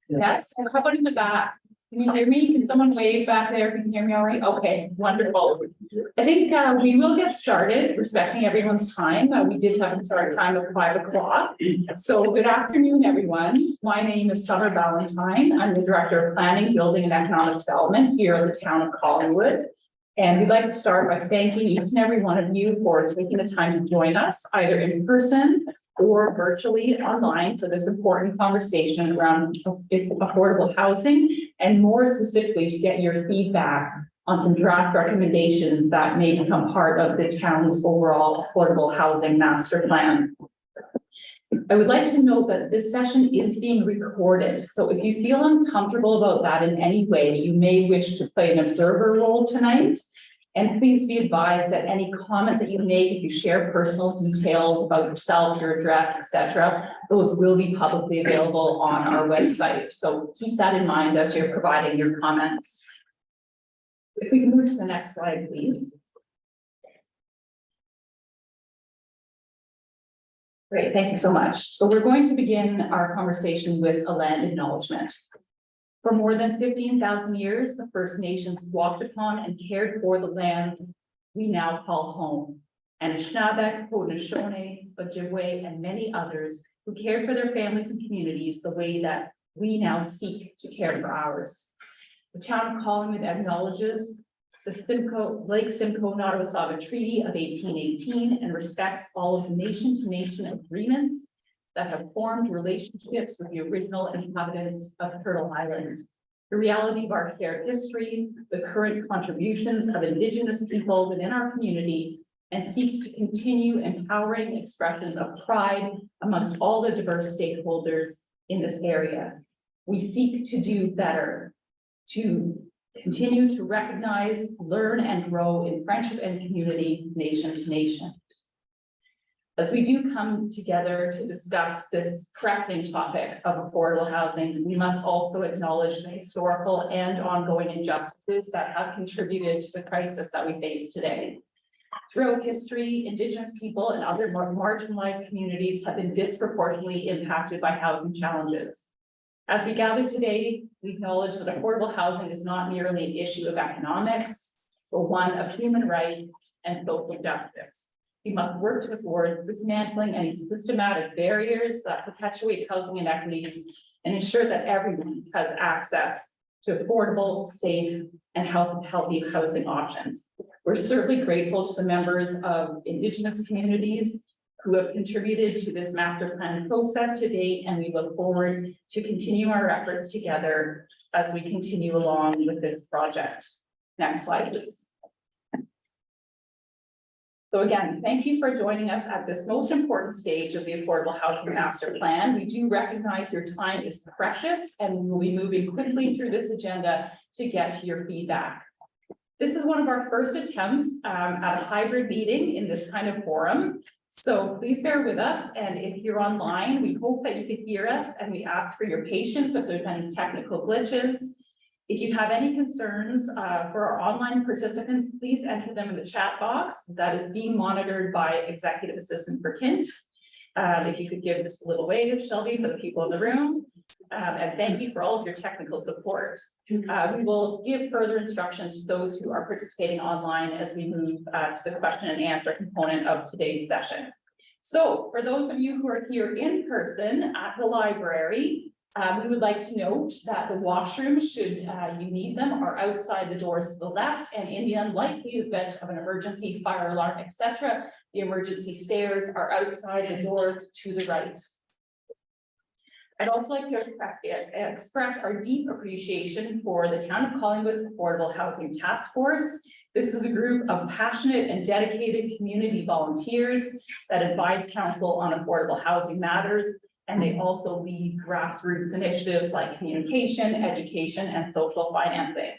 Yes, how about in the back? Can you hear me? Can someone wave back there? Can you hear me all right? Okay, wonderful. I think we will get started, respecting everyone's time. We did have a start time of 5 o'clock. So good afternoon, everyone. My name is Summer Valentine. I'm the Director of Planning, Building and Economic Development here in the town of Collingwood. And we'd like to start by thanking each and every one of you for taking the time to join us, either in person or virtually online, for this important conversation around affordable housing, and more specifically to get your feedback on some draft recommendations that may become part of the town's overall affordable housing master plan. I would like to note that this session is being recorded, so if you feel uncomfortable about that in any way, you may wish to play an observer role tonight. And please be advised that any comments that you make, if you share personal details about yourself, your address, etc., those will be publicly available on our website. So keep that in mind as you're providing your comments. If we can move to the next slide, please. Great, thank you so much. So we're going to begin our conversation with a land acknowledgement. For more than 15,000 years, the First Nations walked upon and cared for the lands we now call home. And Anishinaabe, Haudenosaunee, Ojibwe, and many others who cared for their families and communities the way that we now seek to care for ours. The town of Collingwood acknowledges the Lake Simcoe Nottawasaga Treaty of 1818 and respects all of the nation-to-nation agreements that have formed relationships with the original inhabitants of Turtle Island. The reality of our shared history, the current contributions of Indigenous people within our community, and seeks to continue empowering expressions of pride amongst all the diverse stakeholders in this area. We seek to do better, to continue to recognize, learn, and grow in friendship and community, nation to nation. As we do come together to discuss this pressing topic of affordable housing, we must also acknowledge the historical and ongoing injustices that have contributed to the crisis that we face today. Throughout history, Indigenous people and other marginalized communities have been disproportionately impacted by housing challenges. As we gather today, we acknowledge that affordable housing is not merely an issue of economics, but one of human rights and social justice. We must work toward dismantling any systematic barriers that perpetuate housing inequities and ensure that everyone has access to affordable, safe, and healthy housing options. We're certainly grateful to the members of Indigenous communities who have contributed to this master plan process to date, and we look forward to continue our efforts together as we continue along with this project. Next slide, please. So again, thank you for joining us at this most important stage of the Affordable Housing Master Plan. We do recognize your time is precious, and we will be moving quickly through this agenda to get to your feedback. This is one of our first attempts at a hybrid meeting in this kind of forum. So please bear with us, and if you're online, we hope that you can hear us, and we ask for your patience if there's any technical glitches. If you have any concerns for our online participants, please enter them in the chat box that is being monitored by Executive Assistant for Kint. If you could give this a little wave, Shelby, for the people in the room. And thank you for all of your technical support. We will give further instructions to those who are participating online as we move to the question and answer component of today's session. So for those of you who are here in person at the library, we would like to note that the washrooms, should you need them, are outside the doors to the left, and in the unlikely event of an emergency, fire alarm, etc., the emergency stairs are outside the doors to the right. I'd also like to express our deep appreciation for the Town of Collingwood's Affordable Housing Task Force. This is a group of passionate and dedicated community volunteers that advise council on affordable housing matters, and they also lead grassroots initiatives like communication, education, and social financing.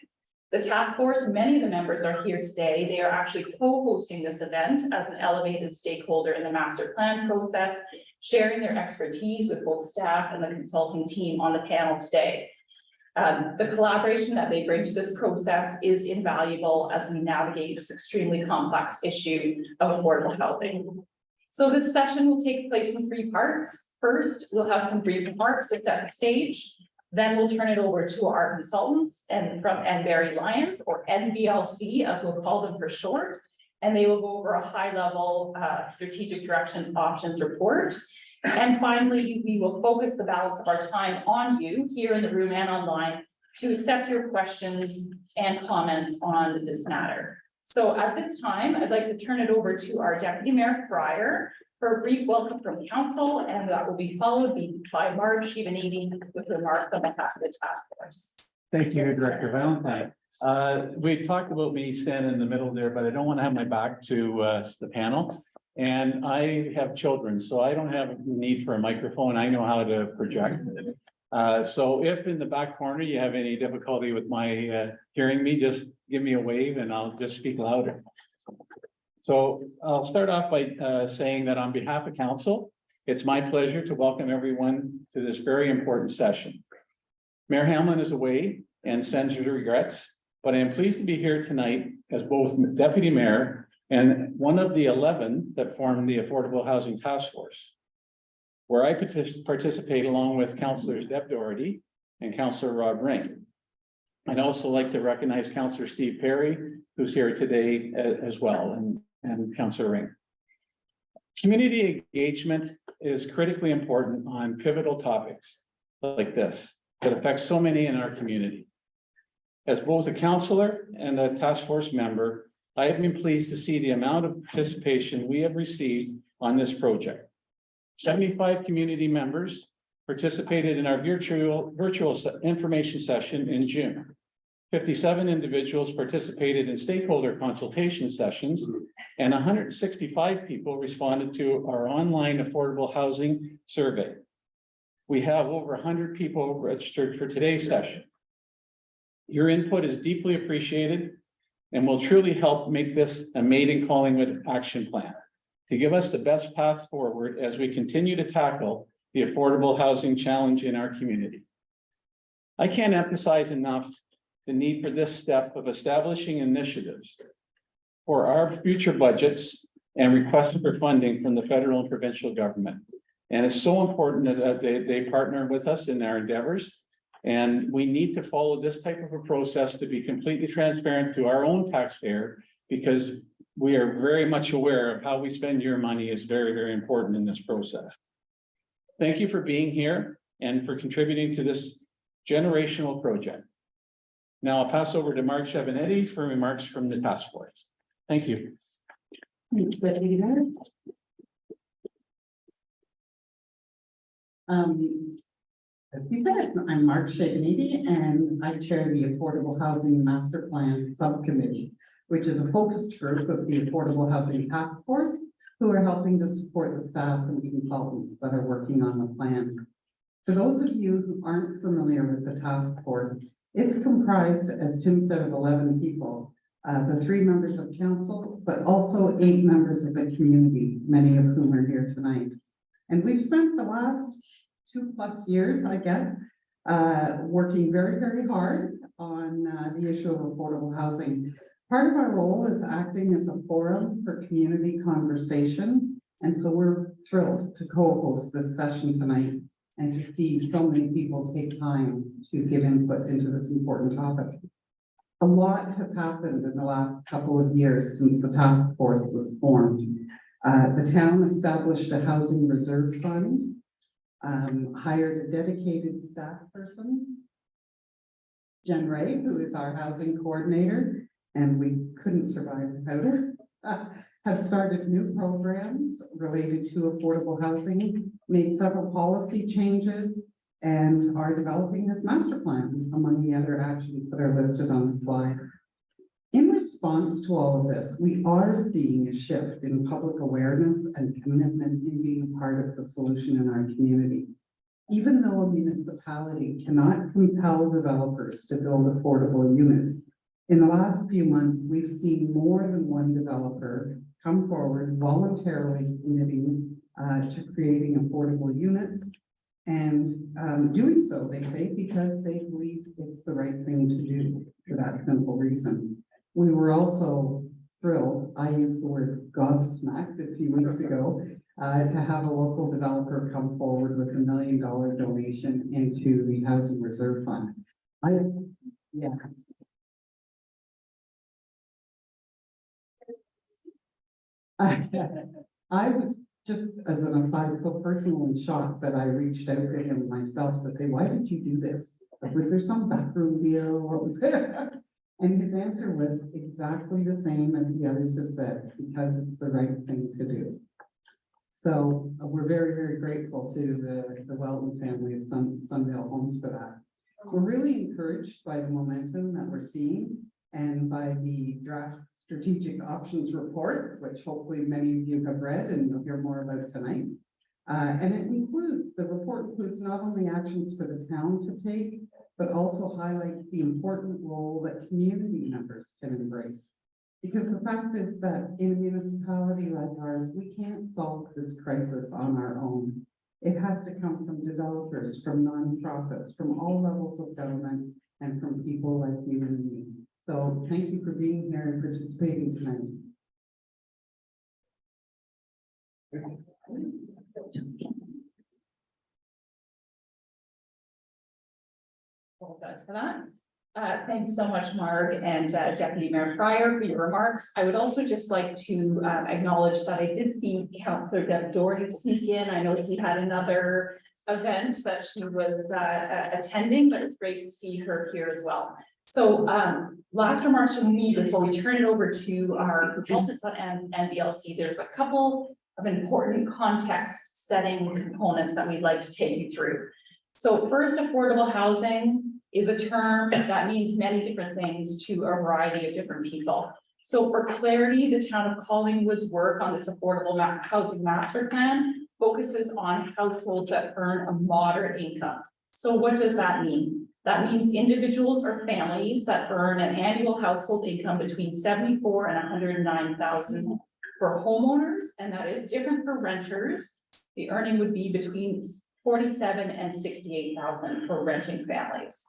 The task force, many of the members are here today. They are actually co-hosting this event as an elevated stakeholder in the master plan process, sharing their expertise with both staff and the consulting team on the panel today. The collaboration that they bring to this process is invaluable as we navigate this extremely complex issue of affordable housing. So this session will take place in three parts. First, we'll have some brief remarks to set the stage. Then we'll turn it over to our consultants and Barry Lyons, or NBLC, as we'll call them for short. And they will go over a high-level strategic directions options report. And finally, we will focus the balance of our time on you here in the room and online to accept your questions and comments on this matter. So at this time, I'd like to turn it over to our Deputy Mayor Fryer for a brief welcome from council, and that will be followed by Marge Shivanidi with remarks on behalf of the task force. Thank you, Director Valentine. We talked about me standing in the middle there, but I don't want to have my back to the panel. And I have children, so I don't have a need for a microphone. I know how to project. So if in the back corner you have any difficulty with my hearing me, just give me a wave and I'll just speak louder. So I'll start off by saying that on behalf of council, it's my pleasure to welcome everyone to this very important session. Mayor Hamlin is away and sends her regrets, but I am pleased to be here tonight as both Deputy Mayor and one of the 11 that formed the Affordable Housing Task Force, where I participate along with Councillors Deb Doherty and Councillor Rob Ring. I'd also like to recognize Councillor Steve Perry, who's here today as well, and Councillor Ring. Community engagement is critically important on pivotal topics like this that affect so many in our community. As both a councillor and a task force member, I have been pleased to see the amount of participation we have received on this project. 75 community members participated in our virtual information session in June. 57 individuals participated in stakeholder consultation sessions, and 165 people responded to our online affordable housing survey. We have over 100 people registered for today's session. Your input is deeply appreciated and will truly help make this a maiden Collingwood action plan to give us the best path forward as we continue to tackle the affordable housing challenge in our community. I can't emphasize enough the need for this step of establishing initiatives for our future budgets and requests for funding from the federal and provincial government. And it's so important that they partner with us in our endeavors. And we need to follow this type of a process to be completely transparent to our own taxpayer, because we are very much aware of how we spend your money is very, very important in this process. Thank you for being here and for contributing to this generational project. Now I'll pass over to Mark Shivanidi for remarks from the task force. Thank you. As you said, I'm Mark Shivanidi, and I chair the Affordable Housing Master Plan Subcommittee, which is a focused group of the Affordable Housing Task Force, who are helping to support the staff and consultants that are working on the plan. For those of you who aren't familiar with the task force, it's comprised, as Tim said, of 11 people, the 3 members of council, but also 8 members of the community, many of whom are here tonight. And we've spent the last 2+ years, I guess, working very, very hard on the issue of affordable housing. Part of our role is acting as a forum for community conversation. And so we're thrilled to co-host this session tonight and to see so many people take time to give input into this important topic. A lot has happened in the last couple of years since the task force was formed. The town established a housing reserve fund, hired a dedicated staff person, Jen Ray, who is our housing coordinator, and we couldn't survive without her, have started new programs related to affordable housing, made several policy changes, and are developing this master plan among the other actions that are listed on the slide. In response to all of this, we are seeing a shift in public awareness and commitment in being part of the solution in our community. Even though a municipality cannot compel developers to build affordable units, in the last few months, we've seen more than one developer come forward voluntarily committing to creating affordable units, and doing so, they say, because they believe it's the right thing to do for that simple reason. We were also thrilled, I used the word gobsmacked a few weeks ago, to have a local developer come forward with $1 million donation into the Housing Reserve Fund. Yeah. I was just, as an aside, so personally shocked that I reached out to him myself to say, why did you do this? Like, was there some backroom deal? What was it? And his answer was exactly the same as the others have said, because it's the right thing to do. So we're very, very grateful to the Welton family of Sunvale Homes for that. We're really encouraged by the momentum that we're seeing and by the draft strategic options report, which hopefully many of you have read and you'll hear more about it tonight. And the report includes not only actions for the town to take, but also highlights the important role that community members can embrace. Because the fact is that in a municipality like ours, we can't solve this crisis on our own. It has to come from developers, from nonprofits, from all levels of government, and from people like you and me. So thank you for being here and participating tonight. Apologize for that. Thanks so much, Marg and Deputy Mayor Pryor, for your remarks. I would also just like to acknowledge that I did see Councillor Deb Doherty sneak in. I know she had another event that she was attending, but it's great to see her here as well. So last remarks from me before we turn it over to our consultants on NBLC. There's a couple of important context setting components that we'd like to take you through. So first, affordable housing is a term that means many different things to a variety of different people. So for clarity, the town of Collingwood's work on this affordable housing master plan focuses on households that earn a moderate income. So what does that mean? That means individuals or families that earn an annual household income between 74 and 109,000 for homeowners, and that is different for renters. The earning would be between 47 and 68,000 for renting families.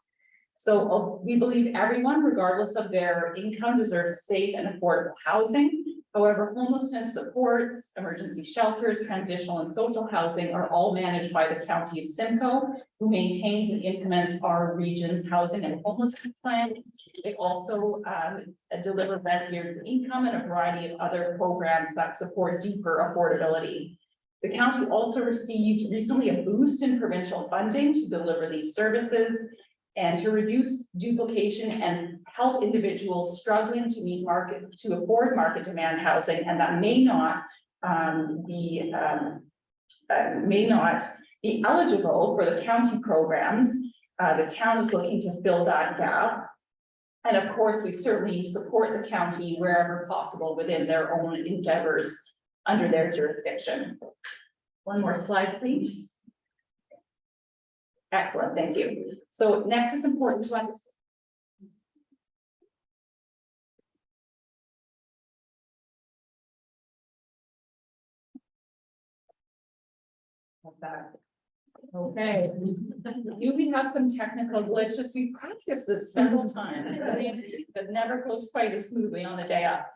So we believe everyone, regardless of their income, deserves safe and affordable housing. However, homelessness supports, emergency shelters, transitional and social housing are all managed by the County of Simcoe, who maintains and implements our region's housing and homelessness plan. They also deliver rent years of income and a variety of other programs that support deeper affordability. The county also received recently a boost in provincial funding to deliver these services and to reduce duplication and help individuals struggling to afford market demand housing, and that may not be eligible for the county programs. The town is looking to fill that gap. And of course, we certainly support the county wherever possible within their own endeavors under their jurisdiction. One more slide, please. Excellent, thank you. So next is important to understand. Okay, we have some technical glitches. We practiced this several times, but never goes quite as smoothly on the day up.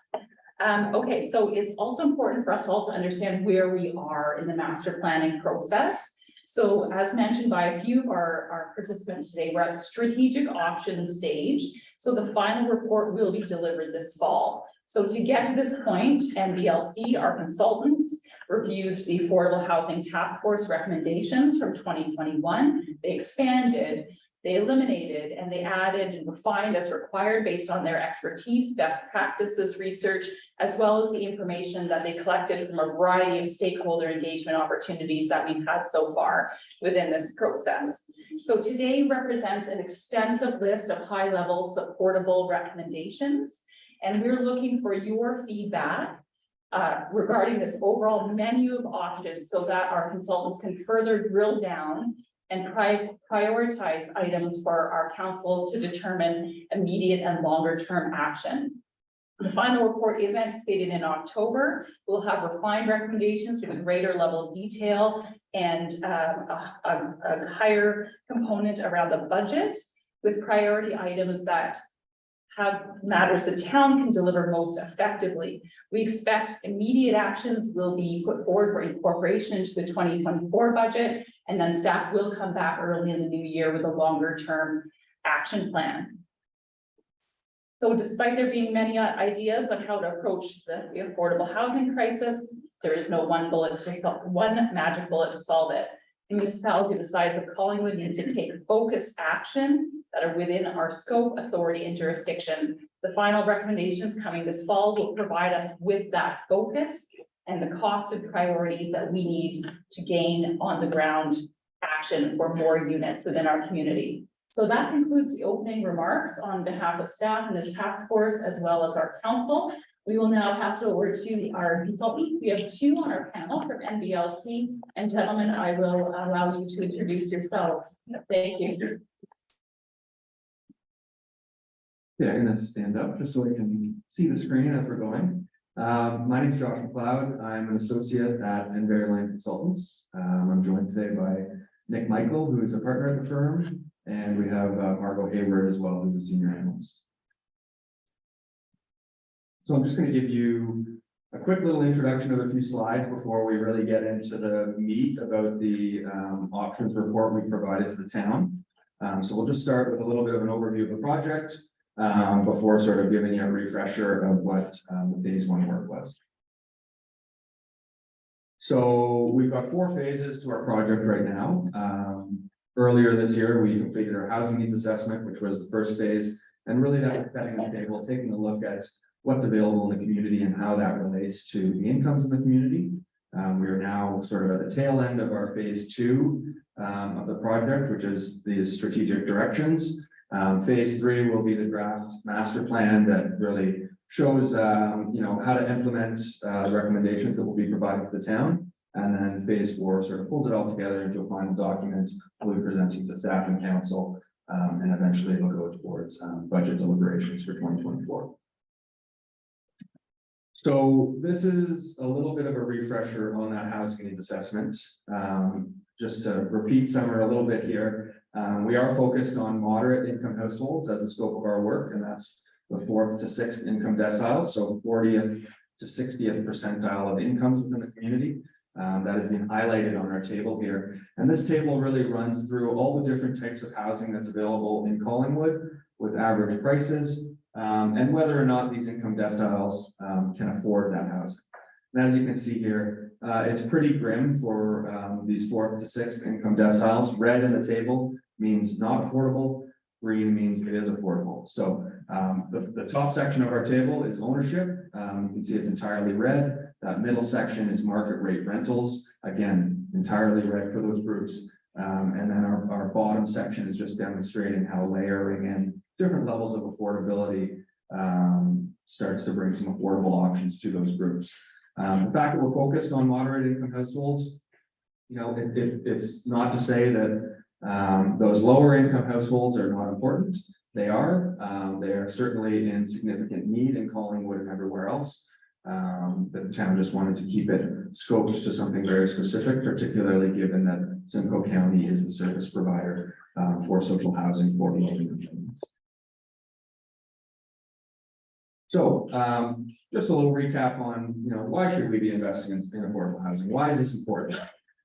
Okay, so it's also important for us all to understand where we are in the master planning process. So as mentioned by a few of our participants today, we're at the strategic options stage. So the final report will be delivered this fall. So to get to this point, NBLC, our consultants, reviewed the Affordable Housing Task Force recommendations from 2021. They expanded, they eliminated, and they added and refined as required based on their expertise, best practices research, as well as the information that they collected from a variety of stakeholder engagement opportunities that we've had so far within this process. So today represents an extensive list of high-level supportable recommendations, and we're looking for your feedback regarding this overall menu of options so that our consultants can further drill down and prioritize items for our council to determine immediate and longer term action. The final report is anticipated in October. We'll have refined recommendations with a greater level of detail and a higher component around the budget with priority items that matters the town can deliver most effectively. We expect immediate actions will be put forward for incorporation into the 2024 budget, and then staff will come back early in the new year with a longer term action plan. So despite there being many ideas on how to approach the affordable housing crisis, there is no one magic bullet to solve it. The municipality the size of Collingwood needs to take focused action that are within our scope, authority, and jurisdiction. The final recommendations coming this fall will provide us with that focus and the costed priorities that we need to gain on the ground action for more units within our community. So that concludes the opening remarks on behalf of staff and the task force, as well as our council. We will now pass it over to our consultants. We have two on our panel from NBLC. And gentlemen, I will allow you to introduce yourselves. Thank you. Yeah, I'm gonna stand up just so I can see the screen as we're going. My name is Josh McLeod. I'm an associate at Enverline Consultants. I'm joined today by Nick Michael, who is a partner at the firm, and we have Margot Hayward as well, who's a senior analyst. So I'm just going to give you a quick little introduction of a few slides before we really get into the meat about the options report we provided to the town. So we'll just start with a little bit of an overview of the project before sort of giving you a refresher of what the phase one work was. So we've got 4 phases to our project right now. Earlier this year, we completed our housing needs assessment, which was the first phase, and really that was setting the table, taking a look at what's available in the community and how that relates to the incomes in the community. We are now sort of at the tail end of our phase 2 of the project, which is the strategic directions. Phase 3 will be the draft master plan that really shows how to implement the recommendations that will be provided to the town. And then phase 4 sort of pulls it all together into a final document we'll be presenting to staff and council, and eventually it'll go towards budget deliberations for 2024. So this is a little bit of a refresher on that housing needs assessment. Just to repeat some a little bit here, we are focused on moderate income households as the scope of our work, and that's the 4th to 6th income decile, so 40th to 60th percentile of incomes within the community. That has been highlighted on our table here. And this table really runs through all the different types of housing that's available in Collingwood with average prices, and whether or not these income deciles can afford that housing. And as you can see here, it's pretty grim for these 4th to 6th income deciles. Red in the table means not affordable. Green means it is affordable. So the top section of our table is ownership. You can see it's entirely red. That middle section is market rate rentals. Again, entirely red for those groups. And then our bottom section is just demonstrating how layering in different levels of affordability starts to bring some affordable options to those groups. The fact that we're focused on moderate income households, it's not to say that those lower income households are not important. They are. They are certainly in significant need in Collingwood and everywhere else. The town just wanted to keep it scoped to something very specific, particularly given that Simcoe County is the service provider for social housing for low income families. So just a little recap on why should we be investing in affordable housing? Why is this important?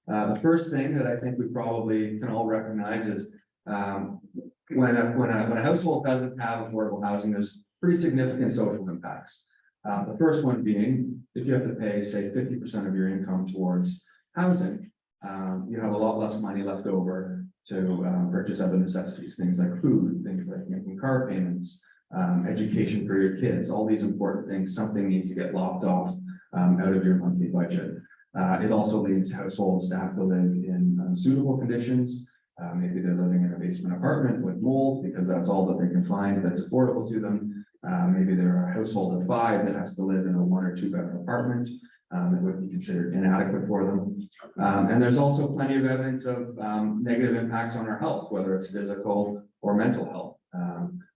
The first thing that I think we probably can all recognize is when a household doesn't have affordable housing, there's pretty significant social impacts. The first one being, if you have to pay, say, 50% of your income towards housing, you have a lot less money left over to purchase other necessities, things like food, things like making car payments, education for your kids, all these important things. Something needs to get lopped off out of your monthly budget. It also leads households to have to live in unsuitable conditions. Maybe they're living in a basement apartment with mold because that's all that they can find that's affordable to them. Maybe they're a household of 5 that has to live in a 1 or 2 bedroom apartment that would be considered inadequate for them. And there's also plenty of evidence of negative impacts on our health, whether it's physical or mental health.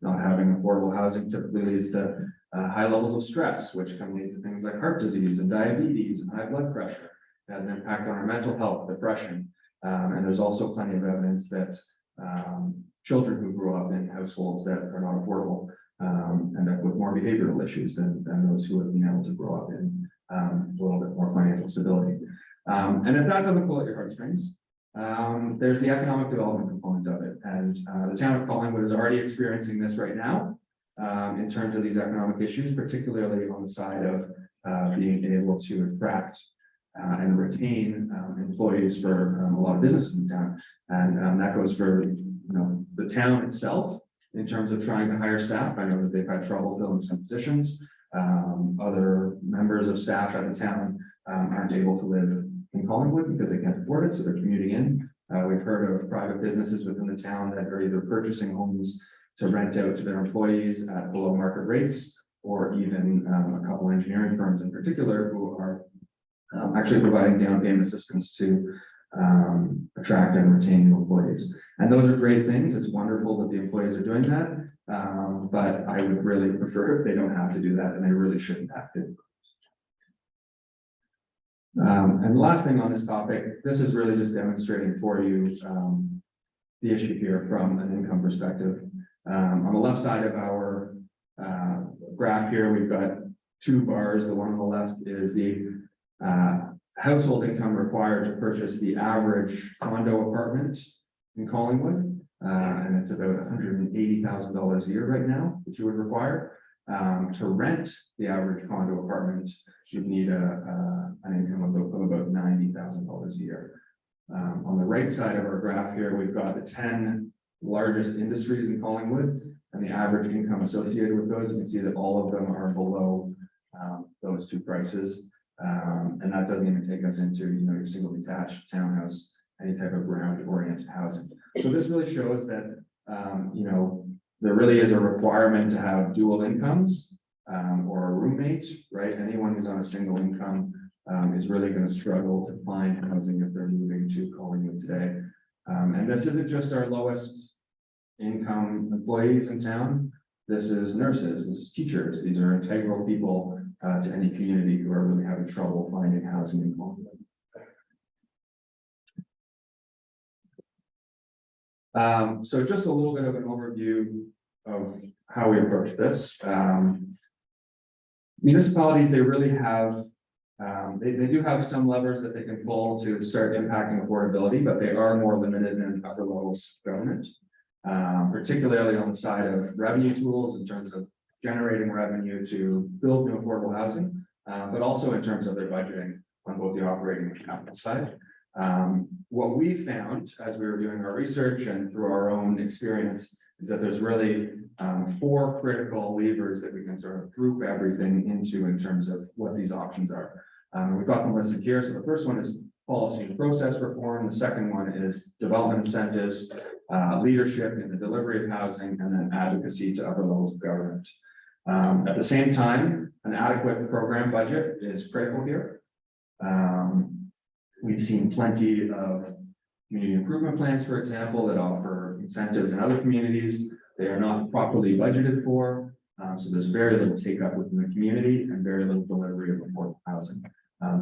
Not having affordable housing typically leads to high levels of stress, which can lead to things like heart disease and diabetes and high blood pressure. It has an impact on our mental health, depression. And there's also plenty of evidence that children who grew up in households that are not affordable end up with more behavioral issues than those who have been able to grow up in a little bit more financial stability. And if that doesn't pull at your heartstrings, there's the economic development component of it. And the town of Collingwood is already experiencing this right now in terms of these economic issues, particularly on the side of being able to attract and retain employees for a lot of businesses in town. And that goes for the town itself in terms of trying to hire staff. I know that they've had trouble filling some positions. Other members of staff at the town aren't able to live in Collingwood because they can't afford it, so they're commuting in. We've heard of private businesses within the town that are either purchasing homes to rent out to their employees at below market rates, or even a couple engineering firms in particular who are actually providing down payment assistance to attract and retain employees. And those are great things. It's wonderful that the employees are doing that. But I would really prefer if they don't have to do that, and they really shouldn't have to. And the last thing on this topic, this is really just demonstrating for you the issue here from an income perspective. On the left side of our graph here, we've got two bars. The one on the left is the household income required to purchase the average condo apartment in Collingwood. And it's about $180,000 a year right now that you would require. To rent the average condo apartment, you'd need an income of about $90,000 a year. On the right side of our graph here, we've got the 10 largest industries in Collingwood and the average income associated with those. You can see that all of them are below those two prices. And that doesn't even take us into your single detached townhouse, any type of ground oriented housing. So this really shows that there really is a requirement to have dual incomes or a roommate, right? Anyone who's on a single income is really going to struggle to find housing if they're moving to Collingwood today. And this isn't just our lowest income employees in town. This is nurses, this is teachers. These are integral people to any community who are really having trouble finding housing in Collingwood. So just a little bit of an overview of how we approach this. Municipalities, they really have, they do have some levers that they can pull to start impacting affordability, but they are more limited than upper levels of government, particularly on the side of revenue tools in terms of generating revenue to build new affordable housing, but also in terms of their budgeting on both the operating and capital side. What we found as we were doing our research and through our own experience is that there's really 4 critical levers that we can sort of group everything into in terms of what these options are. We've got them listed here. So the first one is policy and process reform. The second one is development incentives, leadership in the delivery of housing, and then advocacy to upper levels of government. At the same time, an adequate program budget is critical here. We've seen plenty of community improvement plans, for example, that offer incentives in other communities. They are not properly budgeted for, so there's very little take up within the community and very little delivery of affordable housing.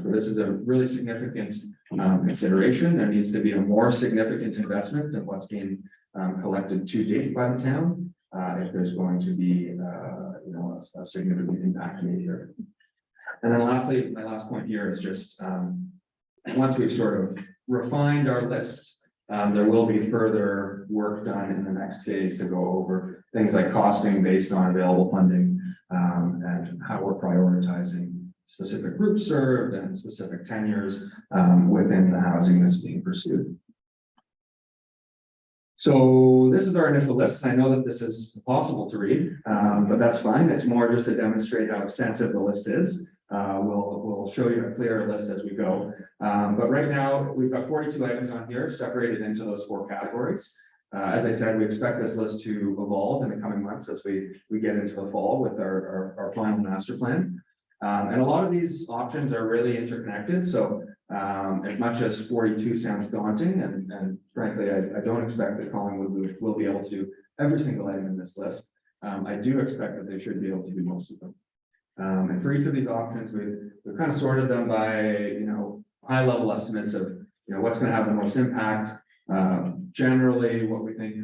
So this is a really significant consideration. There needs to be a more significant investment than what's being collected to date by the town if there's going to be a significant impact made here. And then lastly, my last point here is just once we've sort of refined our list, there will be further work done in the next phase to go over things like costing based on available funding and how we're prioritizing specific groups served and specific tenures within the housing that's being pursued. So this is our initial list. I know that this is impossible to read, but that's fine. It's more just to demonstrate how extensive the list is. We'll show you a clearer list as we go. But right now we've got 42 items on here separated into those 4 categories. As I said, we expect this list to evolve in the coming months as we get into the fall with our final master plan. And a lot of these options are really interconnected. So as much as 42 sounds daunting, and frankly, I don't expect that Collingwood will be able to do every single item in this list. I do expect that they should be able to do most of them. And for each of these options, we've kind of sorted them by, high level estimates of, what's going to have the most impact. Generally, what we think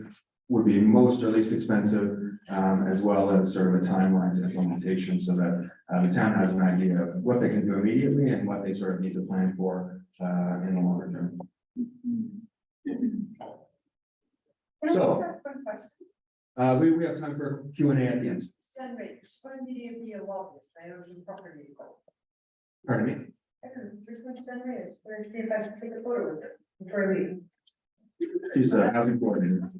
would be most or least expensive, as well as sort of a timeline to implementation so that the town has an idea of what they can do immediately and what they sort of need to plan for in the longer term. So, we have time for Q&A at the end. Pardon me? She's a housing coordinator.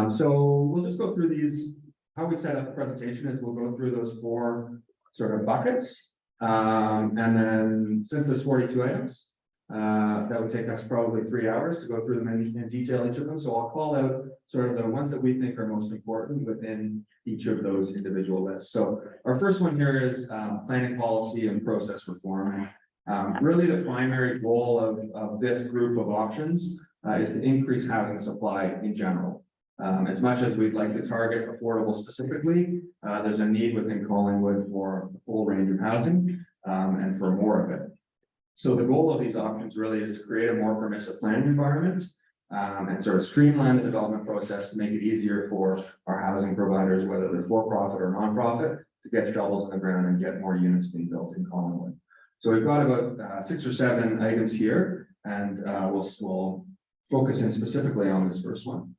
So we'll just go through these. How we set up the presentation is we'll go through those 4 sort of buckets. And then since there's 42 items, that would take us probably 3 hours to go through them in detail, each of them. So I'll call out sort of the ones that we think are most important within each of those individual lists. So our first one here is planning policy and process reform. Really the primary goal of this group of options is to increase housing supply in general. As much as we'd like to target affordable specifically, there's a need within Collingwood for a full range of housing and for more of it. So the goal of these options really is to create a more permissive planning environment and sort of streamline the development process to make it easier for our housing providers, whether they're for-profit or nonprofit, to get shovels in the ground and get more units being built in Collingwood. So we've got about 6 or 7 items here, and we'll focus in specifically on this first one.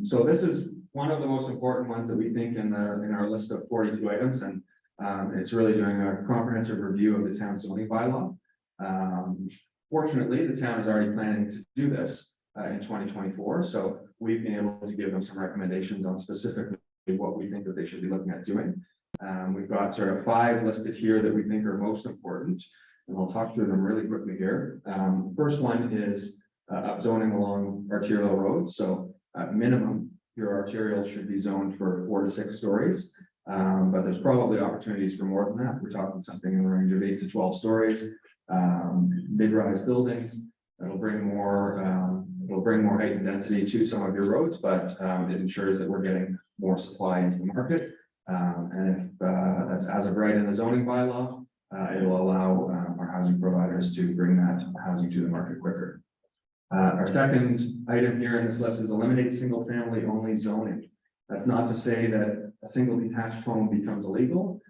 So this is one of the most important ones that we think in our list of 42 items, and it's really doing a comprehensive review of the town zoning bylaw. Fortunately, the town is already planning to do this in 2024, so we've been able to give them some recommendations on specifically what we think that they should be looking at doing. We've got sort of 5 listed here that we think are most important, and I'll talk through them really quickly here. First one is upzoning along arterial roads. So at minimum, your arterial should be zoned for 4 to 6 stories, but there's probably opportunities for more than that. We're talking something in the range of 8 to 12 stories. Mid-rise buildings that'll bring more height and density to some of your roads, but it ensures that we're getting more supply into the market. And if that's as of right in the zoning bylaw, it will allow our housing providers to bring that housing to the market quicker. Our second item here in this list is eliminate single family only zoning. That's not to say that a single detached home becomes illegal.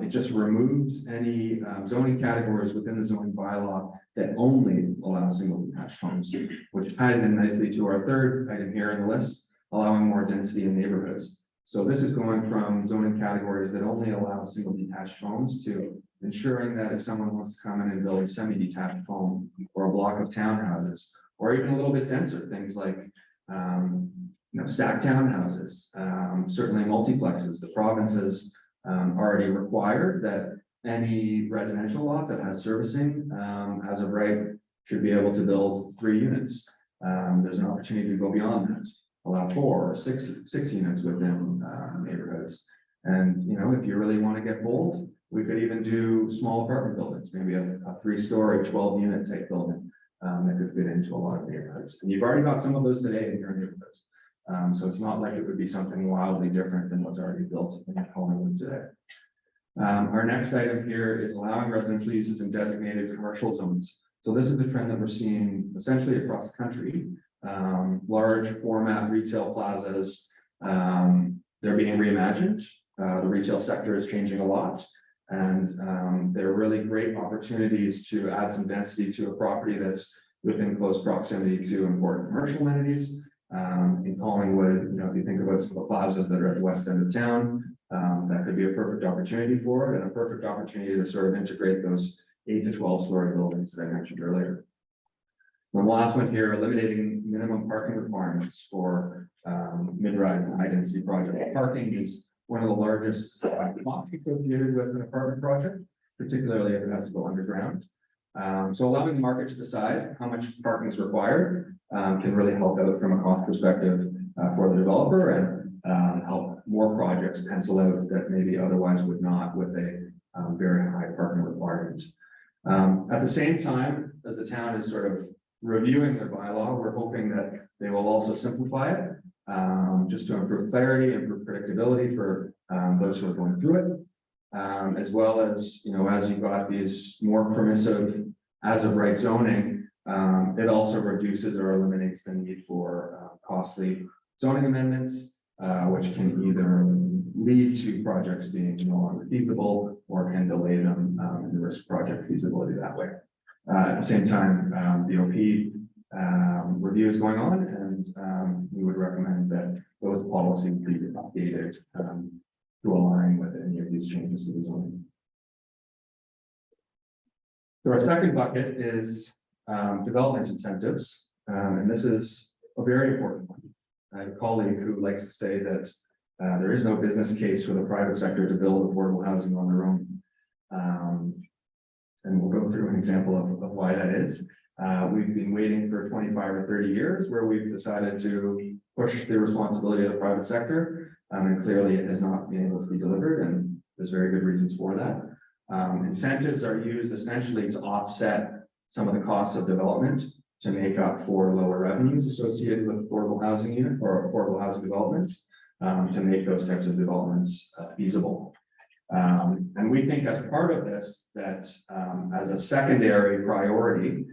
It just removes any zoning categories within the zoning bylaw that only allow single detached homes, which ties in nicely to our third item here in the list, allowing more density in neighborhoods. So this is going from zoning categories that only allow single detached homes to ensuring that if someone wants to come in and build a semi-detached home or a block of townhouses, or even a little bit denser, things like stacked townhouses, certainly multiplexes. The provinces already required that any residential lot that has servicing as of right should be able to build 3 units. There's an opportunity to go beyond that, allow 4 or 6 units within neighborhoods. And if you really want to get bold, we could even do small apartment buildings, maybe a 3-story, 12-unit type building that could fit into a lot of neighborhoods. And you've already got some of those today in your neighborhoods. So it's not like it would be something wildly different than what's already built in Collingwood today. Our next item here is allowing residential uses in designated commercial zones. So this is the trend that we're seeing essentially across the country. Large format retail plazas, they're being reimagined. The retail sector is changing a lot. And there are really great opportunities to add some density to a property that's within close proximity to important commercial amenities. In Collingwood, if you think about some of the plazas that are at the west end of town, that could be a perfect opportunity for it and a perfect opportunity to sort of integrate those 8 to 12-story buildings that I mentioned earlier. And the last one here, eliminating minimum parking requirements for mid-rise and high-density projects. Parking is one of the largest costs associated with an apartment project, particularly if it has to go underground. So allowing the market to decide how much parking is required can really help out from a cost perspective for the developer and help more projects pencil out that maybe otherwise would not with a very high parking requirement. At the same time, as the town is sort of reviewing their bylaw, we're hoping that they will also simplify it just to improve clarity, improve predictability for those who are going through it. as well as, as you've got these more permissive as of right zoning, it also reduces or eliminates the need for costly zoning amendments, which can either lead to projects being no longer feasible or can delay them and risk project feasibility that way. At the same time, BOP review is going on, and we would recommend that those policies be updated to align with any of these changes to the zoning. So our second bucket is development incentives, and this is a very important one. I have a colleague who likes to say that there is no business case for the private sector to build affordable housing on their own. And we'll go through an example of why that is. We've been waiting for 25 or 30 years where we've decided to push the responsibility of the private sector. And clearly it has not been able to be delivered, and there's very good reasons for that. Incentives are used essentially to offset some of the costs of development to make up for lower revenues associated with affordable housing unit or affordable housing developments, to make those types of developments feasible. And we think as part of this, that as a secondary priority,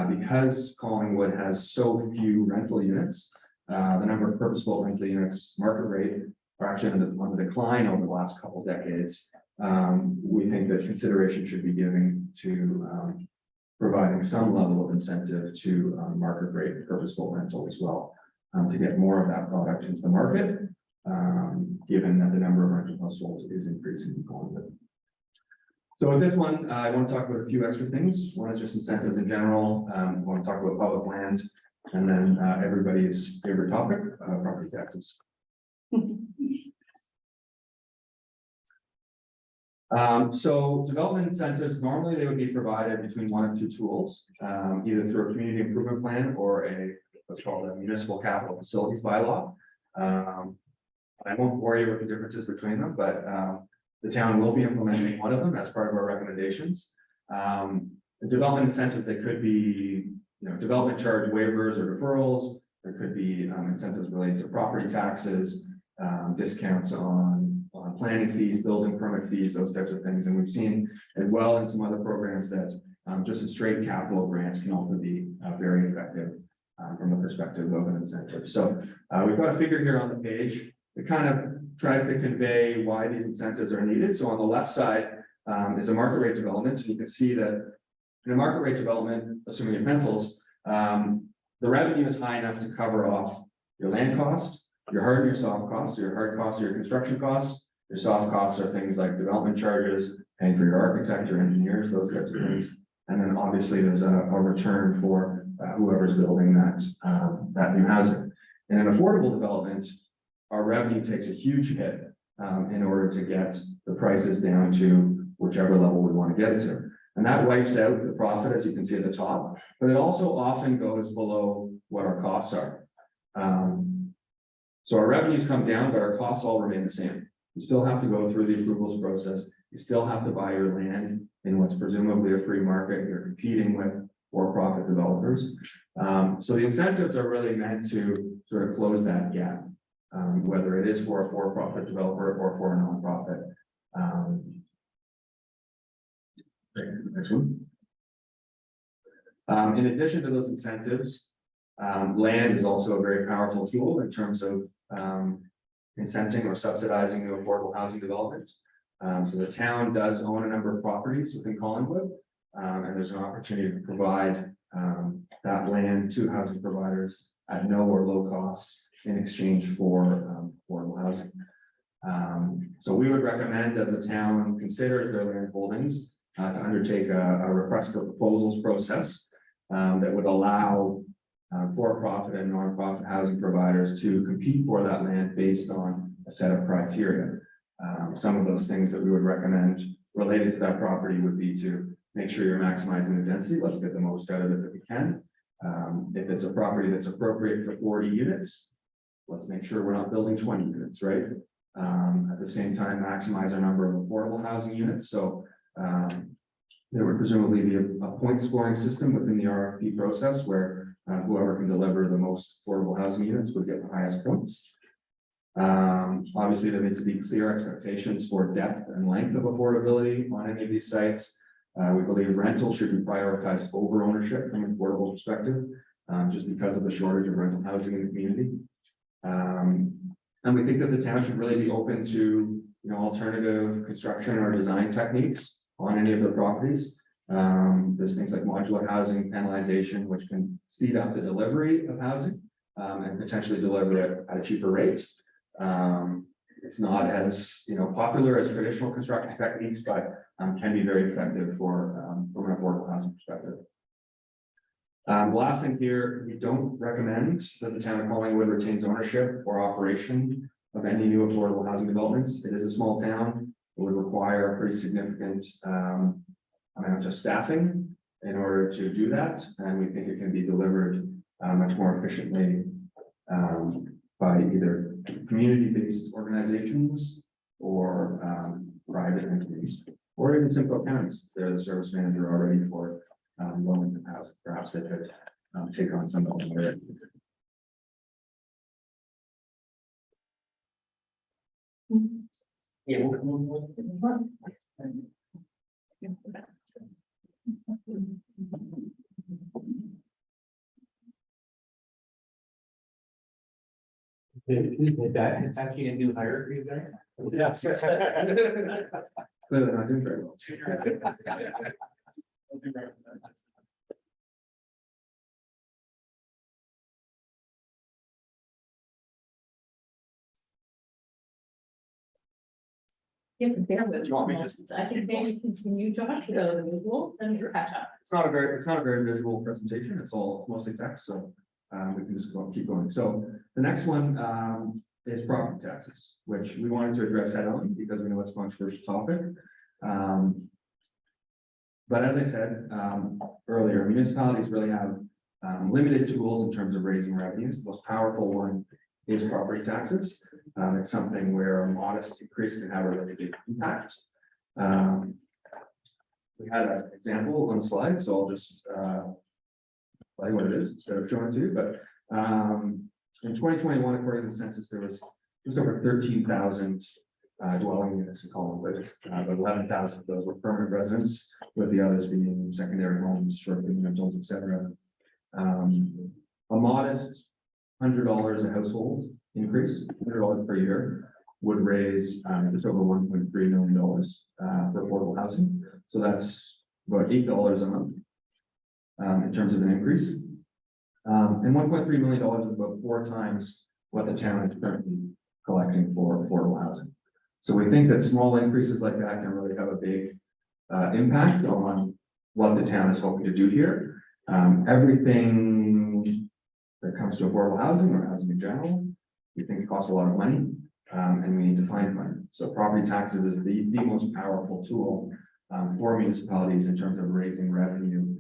because Collingwood has so few rental units, the number of purpose-built rental units market rate are actually on the decline over the last couple of decades. We think that consideration should be given to providing some level of incentive to market rate purpose-built rental as well, to get more of that product into the market, given that the number of rental households is increasing in Collingwood. So with this one, I want to talk about a few extra things. One is just incentives in general. I want to talk about public land, and then everybody's favorite topic, property taxes. So development incentives, normally they would be provided between one of two tools, either through a community improvement plan or what's called a municipal capital facilities bylaw. I won't bore you with the differences between them, but the town will be implementing one of them as part of our recommendations. The development incentives, they could be, development charge waivers or deferrals. There could be incentives related to property taxes, discounts on planning fees, building permit fees, those types of things. And we've seen as well in some other programs that just a straight capital grant can also be very effective from the perspective of an incentive. So we've got a figure here on the page that kind of tries to convey why these incentives are needed. So on the left side is a market rate development. You can see that in a market rate development, assuming your pencils, the revenue is high enough to cover off your land cost, your hard and your soft costs. Your hard costs are your construction costs. Your soft costs are things like development charges, paying for your architect, your engineers, those types of things. And then obviously there's a return for whoever's building that new housing. In an affordable development, our revenue takes a huge hit in order to get the prices down to whichever level we want to get it to. And that wipes out the profit, as you can see at the top, but it also often goes below what our costs are. So our revenues come down, but our costs all remain the same. You still have to go through the approvals process. You still have to buy your land in what's presumably a free market. You're competing with for-profit developers. So the incentives are really meant to sort of close that gap, whether it is for a for-profit developer or for a nonprofit. Next one. In addition to those incentives, land is also a very powerful tool in terms of incenting or subsidizing the affordable housing development. So the town does own a number of properties within Collingwood, and there's an opportunity to provide that land to housing providers at no or low cost in exchange for affordable housing. So we would recommend, as the town considers their land holdings, to undertake a request for proposals process that would allow for-profit and non-profit housing providers to compete for that land based on a set of criteria. Some of those things that we would recommend related to that property would be to make sure you're maximizing the density. Let's get the most out of it that we can. If it's a property that's appropriate for 40 units, let's make sure we're not building 20 units, right? At the same time, maximize our number of affordable housing units. So there would presumably be a point scoring system within the RFP process where whoever can deliver the most affordable housing units would get the highest points. Obviously, there needs to be clear expectations for depth and length of affordability on any of these sites. We believe rental should be prioritized over ownership from an affordable perspective, just because of the shortage of rental housing in the community. And we think that the town should really be open to, alternative construction or design techniques on any of their properties. There's things like modular housing, panelization, which can speed up the delivery of housing, and potentially deliver it at a cheaper rate. It's not as, popular as traditional construction techniques, but can be very effective from an affordable housing perspective. The last thing here, we don't recommend that the town of Collingwood retains ownership or operation of any new affordable housing developments. It is a small town. It would require a pretty significant amount of staffing in order to do that. And we think it can be delivered much more efficiently by either community-based organizations or private entities, or even Simcoe County, since they're the service manager already for low-income housing. Perhaps they could take on some of them. Yeah. Did that actually a new hire for you there? Yes. Clearly not doing very well. Yeah, bear with Do you want me me. just- I can maybe continue, Josh, with the visuals and your catch up. It's not a very visual presentation. It's all mostly text, so we can just keep going. So the next one is property taxes, which we wanted to address head on because we know it's much first topic. But as I said earlier, municipalities really have limited tools in terms of raising revenues. The most powerful one is property taxes. It's something where a modest increase can have a really big impact. We had an example on the slide, so I'll just tell you what it is instead of showing it to you. But in 2021, according to the census, there was just over 13,000 dwelling units in Collingwood. But 11,000 of those were permanent residents, with the others being secondary homes, short-term rentals, etc. A modest $100 a household increase, $100 per year, would raise just over $1.3 million for affordable housing. So that's about $8 a month in terms of an increase. And $1.3 million is about 4 times what the town is currently collecting for affordable housing. So we think that small increases like that can really have a big impact on what the town is hoping to do here. Everything that comes to affordable housing or housing in general, we think it costs a lot of money, and we need to find money. So property taxes is the most powerful tool for municipalities in terms of raising revenue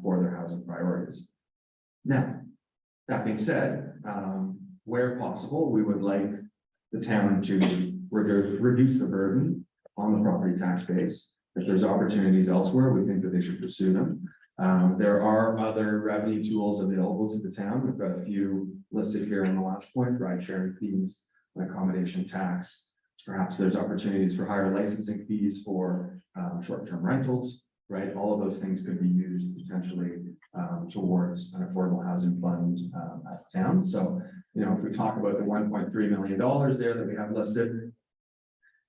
for their housing priorities. Now, that being said, where possible, we would like the town to reduce the burden on the property tax base. If there's opportunities elsewhere, we think that they should pursue them. There are other revenue tools available to the town. We've got a few listed here in the last point: ride sharing fees, and accommodation tax. Perhaps there's opportunities for higher licensing fees for short-term rentals, right? All of those things could be used potentially towards an affordable housing fund at the town. So, if we talk about the $1.3 million there that we have listed,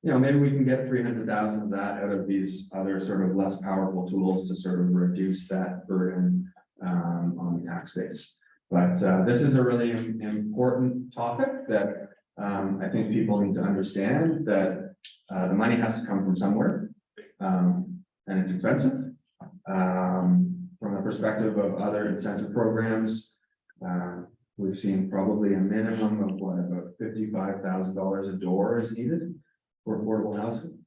maybe we can get 300,000 of that out of these other sort of less powerful tools to sort of reduce that burden on the tax base. But this is a really important topic that I think people need to understand, that the money has to come from somewhere, and it's expensive. From the perspective of other incentive programs, we've seen probably a minimum of about $55,000 a door is needed for affordable housing,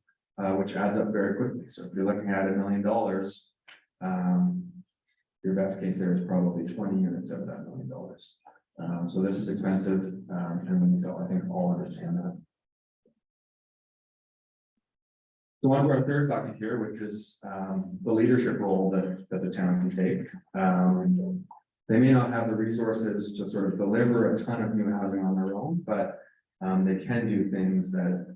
which adds up very quickly. So if you're looking at $1 million, your best case there is probably 20 units of that $1 million. So this is expensive, and we need to, I think, all understand that. So on to our third bucket here, which is the leadership role that the town can take. They may not have the resources to sort of deliver a ton of new housing on their own, but they can do things that,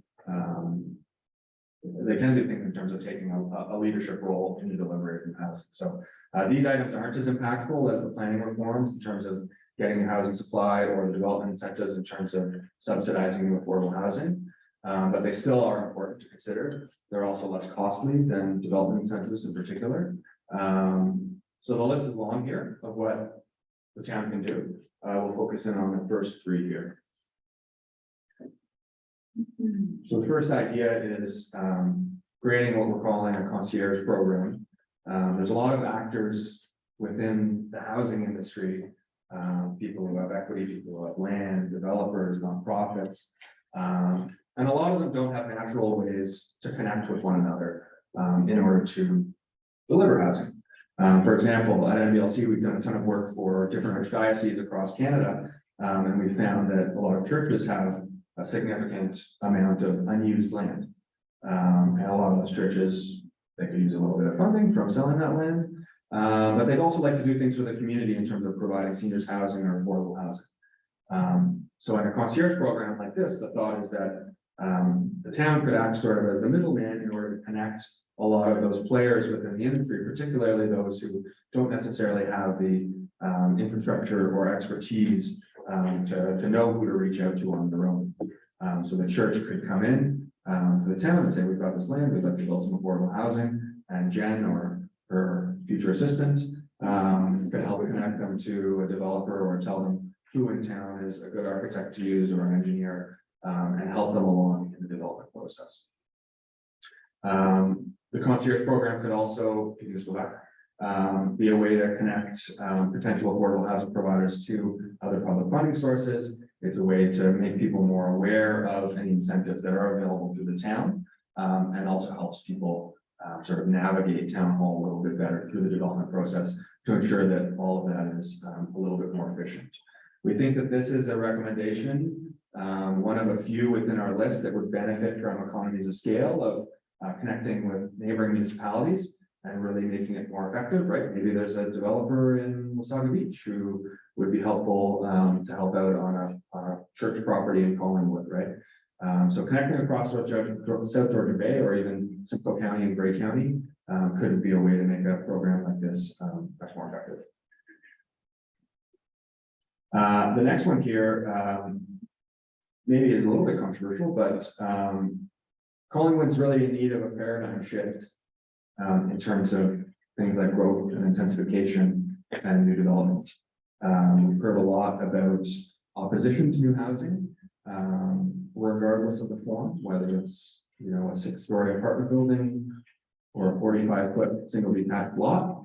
they can do things in terms of taking a leadership role in the delivery of new housing. So these items aren't as impactful as the planning reforms in terms of getting the housing supply or the development incentives in terms of subsidizing new affordable housing. But they still are important to consider. They're also less costly than development incentives in particular. So the list is long here of what the town can do. We'll focus in on the first three here. So the first idea is creating what we're calling a concierge program. There's a lot of actors within the housing industry, people who have equity, people who have land, developers, nonprofits, and a lot of them don't have natural ways to connect with one another in order to deliver housing. For example, at MBLC, we've done a ton of work for different archdioceses across Canada, and we found that a lot of churches have a significant amount of unused land. And a lot of those churches, they could use a little bit of funding from selling that land, but they'd also like to do things for the community in terms of providing seniors housing or affordable housing. So in a concierge program like this, the thought is that the town could act sort of as the middleman in order to connect a lot of those players within the industry, particularly those who don't necessarily have the infrastructure or expertise to know who to reach out to on their own. So the church could come in to the town and say, we've got this land, we'd like to build some affordable housing, and Jen or her future assistant could help connect them to a developer or tell them who in town is a good architect to use or an engineer, and help them along in the development process. The concierge program could also, can you just go back, be a way to connect potential affordable housing providers to other public funding sources. It's a way to make people more aware of any incentives that are available through the town, and also helps people sort of navigate town hall a little bit better through the development process to ensure that all of that is a little bit more efficient. We think that this is a recommendation, one of a few within our list that would benefit from economies of scale of connecting with neighboring municipalities and really making it more effective, right? Maybe there's a developer in Wasaga Beach who would be helpful to help out on a church property in Collingwood, right? So connecting across South Georgia Bay or even Simcoe County and Grey County could be a way to make a program like this much more effective. The next one here maybe is a little bit controversial, but Collingwood's really in need of a paradigm shift in terms of things like growth and intensification and new development. We've heard a lot about opposition to new housing, regardless of the form, whether it's a 6-story apartment building or a 45-foot single detached lot.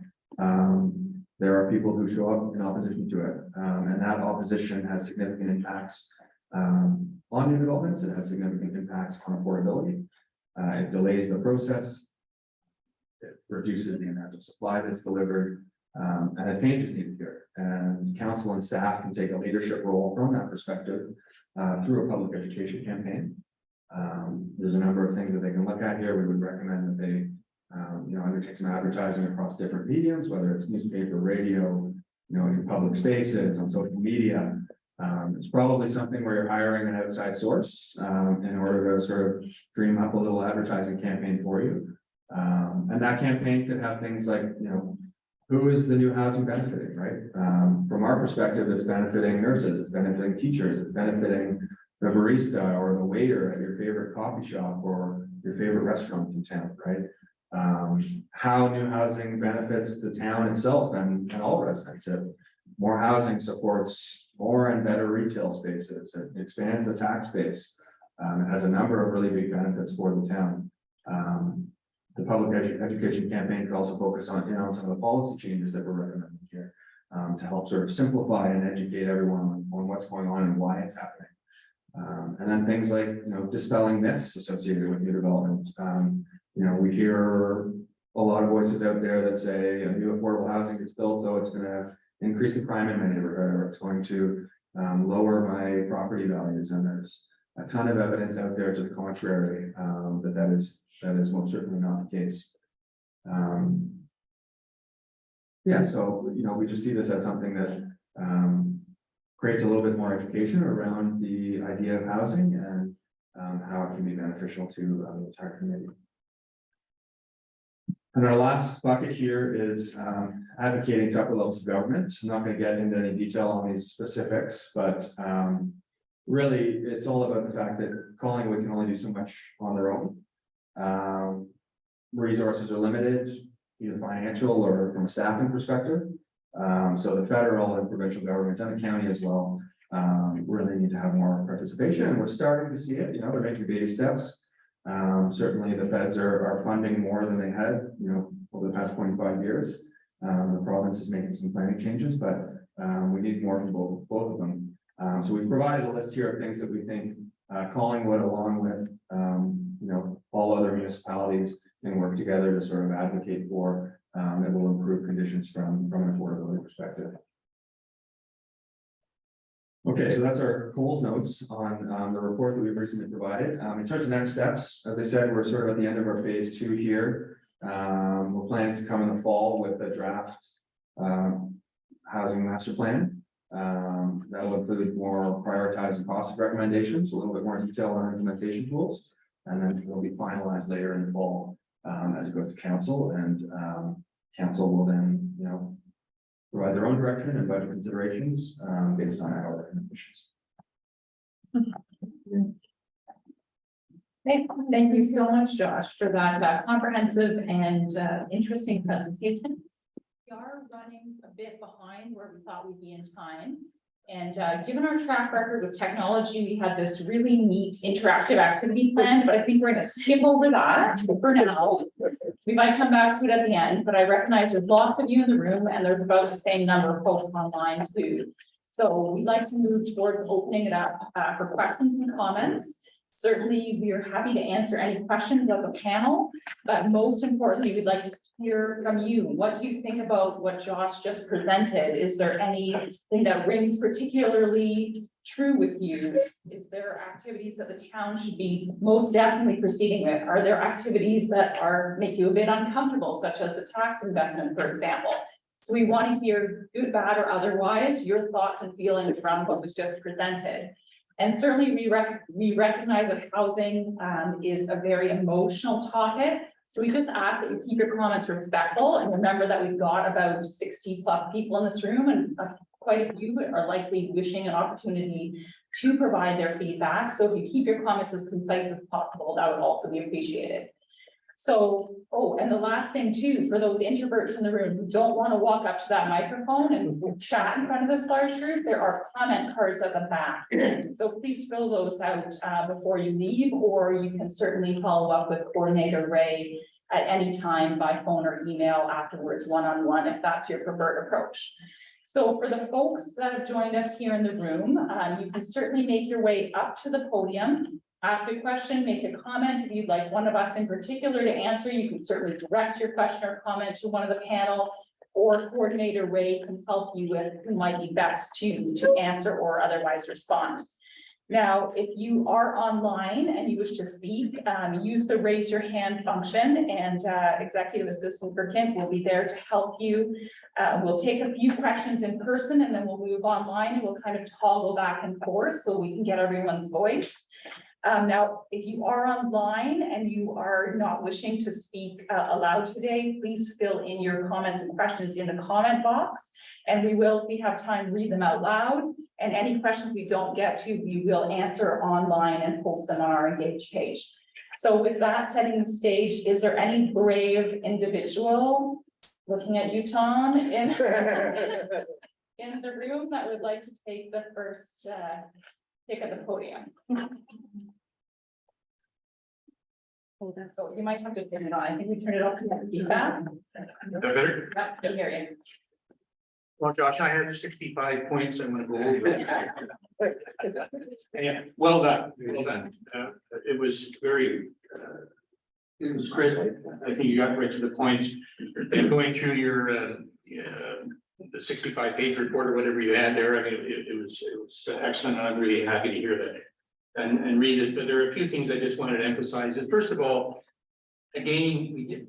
There are people who show up in opposition to it, and that opposition has significant impacts on new developments. It has significant impacts on affordability. It delays the process. It reduces the amount of supply that's delivered, and a change is needed here. And council and staff can take a leadership role from that perspective through a public education campaign. There's a number of things that they can look at here. We would recommend that they undertake some advertising across different mediums, whether it's newspaper, radio, in public spaces, on social media. It's probably something where you're hiring an outside source in order to sort of dream up a little advertising campaign for you. And that campaign could have things like, who is the new housing benefiting, right? From our perspective, it's benefiting nurses, it's benefiting teachers, it's benefiting the barista or the waiter at your favorite coffee shop or your favorite restaurant in town, right? How new housing benefits the town itself and all residents. More housing supports more and better retail spaces. It expands the tax base. It has a number of really big benefits for the town. The public education campaign could also focus on some of the policy changes that we're recommending here to help sort of simplify and educate everyone on what's going on and why it's happening. And then things like, dispelling myths associated with new development. We hear a lot of voices out there that say a new affordable housing gets built, though it's going to increase the crime in my neighborhood, or it's going to lower my property values. And there's a ton of evidence out there to the contrary, that is most certainly not the case. So we just see this as something that creates a little bit more education around the idea of housing and how it can be beneficial to the entire community. And our last bucket here is advocating to upper levels of government. I'm not going to get into any detail on these specifics, but really it's all about the fact that Collingwood can only do so much on their own. Resources are limited, either financial or from a staffing perspective. So the federal and provincial governments and the county as well really need to have more participation, and we're starting to see it. They're making baby steps. Certainly the feds are funding more than they had, over the past 25 years. The province is making some planning changes, but we need more from both of them. So we've provided a list here of things that we think Collingwood, along with all other municipalities, can work together to sort of advocate for that will improve conditions from an affordability perspective. Okay, so that's our Coles notes on the report that we've recently provided. In terms of next steps, as I said, we're sort of at the end of our phase 2 here. We're planning to come in the fall with a draft housing master plan. That will include more prioritized and costed recommendations, a little bit more detail on implementation tools, and then it will be finalized later in the fall as it goes to council, and council will then, provide their own direction and budget considerations based on our recommendations. Thank you so much, Josh, for that comprehensive and interesting presentation. We are running a bit behind where we thought we'd be in time. And given our track record with technology, we had this really neat interactive activity plan, but I think we're going to skip over that for now. We might come back to it at the end, but I recognize there's lots of you in the room and there's about the same number of folks online too. So we'd like to move towards opening it up for questions and comments. Certainly, we are happy to answer any questions of the panel, but most importantly, we'd like to hear from you. What do you think about what Josh just presented? Is there anything that rings particularly true with you? Is there activities that the town should be most definitely proceeding with? Are there activities that make you a bit uncomfortable, such as the tax investment, for example? So we want to hear, good, bad, or otherwise, your thoughts and feelings around what was just presented. And certainly we recognize that housing is a very emotional topic. So we just ask that you keep your comments respectful, and remember that we've got about 60+ people in this room, and quite a few are likely wishing an opportunity to provide their feedback. So if you keep your comments as concise as possible, that would also be appreciated. So, and the last thing too, for those introverts in the room who don't want to walk up to that microphone and chat in front of this large group, there are comment cards at the back. So please fill those out before you leave, or you can certainly follow up with Coordinator Ray at any time by phone or email afterwards, one-on-one, if that's your preferred approach. So for the folks that have joined us here in the room, you can certainly make your way up to the podium. Ask a question, make a comment. If you'd like one of us in particular to answer, you can certainly direct your question or comment to one of the panel, or Coordinator Ray can help you with who might be best to answer or otherwise respond. Now, if you are online and you wish to speak, use the raise your hand function, and Executive Assistant Burkint will be there to help you. We'll take a few questions in person, and then we'll move online, and we'll kind of toggle back and forth so we can get everyone's voice. Now, if you are online and you are not wishing to speak aloud today, please fill in your comments and questions in the comment box, and we will, if we have time, read them out loud. And any questions we don't get to, we will answer online and post them on our Engage page. So with that setting the stage, is there any brave individual, looking at you, Tom, in the room that would like to take the first pick at the podium? So you might have to turn it on. I think we turned it off to get feedback. Better? Yeah, I can hear you. Well, Josh, I had 65 points I'm gonna go over. Yeah, well done, well done. It was very, it was crisp. I think you got right to the point. And going through your, the 65-page report or whatever you had there, I mean, it was excellent. I'm really happy to hear that and read it. But there are a few things I just wanted to emphasize. And first of all, again,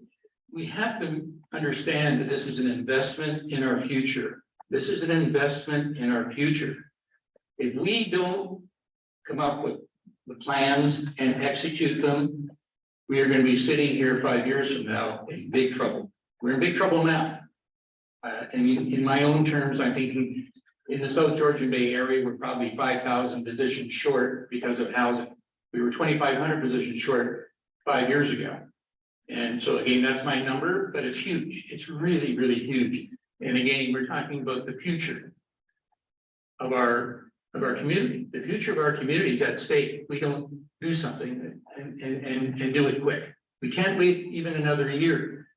we have to understand that this is an investment in our future. This is an investment in our future. If we don't come up with the plans and execute them, we are gonna be sitting here 5 years from now in big trouble. We're in big trouble now. And in my own terms, I'm thinking in the South Georgian Bay area, we're probably 5,000 positions short because of housing. We were 2,500 positions short 5 years ago. And so again, that's my number, but it's huge. It's really, really huge. And again, we're talking about the future of our community. The future of our community is at stake. If we don't do something and do it quick. We can't wait even another year.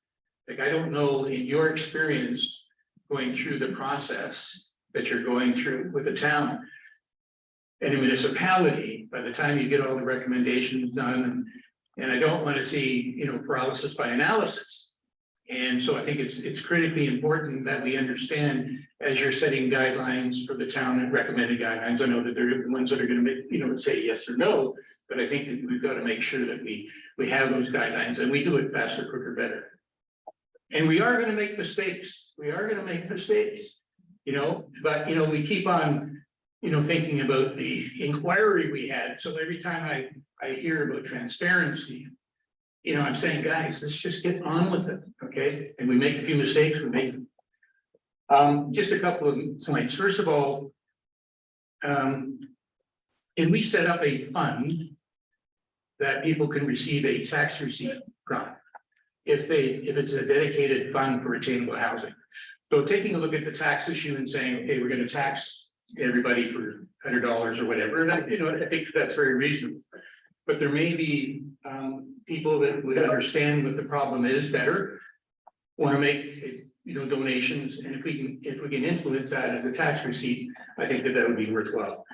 Like, I don't know, in your experience, going through the process that you're going through with the town and a municipality, by the time you get all the recommendations done, and I don't want to see, you know, paralysis by analysis. And so I think it's critically important that we understand, as you're setting guidelines for the town and recommended guidelines, I know that they're the ones that are going to make, you know, say yes or no, but I think that we've got to make sure that we have those guidelines and we do it faster, quicker, better. And we are going to make mistakes. We are going to make mistakes, you know, but, you know, we keep on, you know, thinking about the inquiry we had. So every time I hear about transparency, you know, I'm saying, guys, let's just get on with it, okay? And we make a few mistakes, we make them. Just a couple of points. First of all, can we set up a fund that people can receive a tax receipt from? If it's a dedicated fund for attainable housing. So taking a look at the tax issue and saying, okay, we're going to tax everybody for $100 or whatever, and I think that's very reasonable. But there may be people that would understand what the problem is better, want to make, you know, donations, and if we can influence that as a tax receipt, I think that would be worthwhile.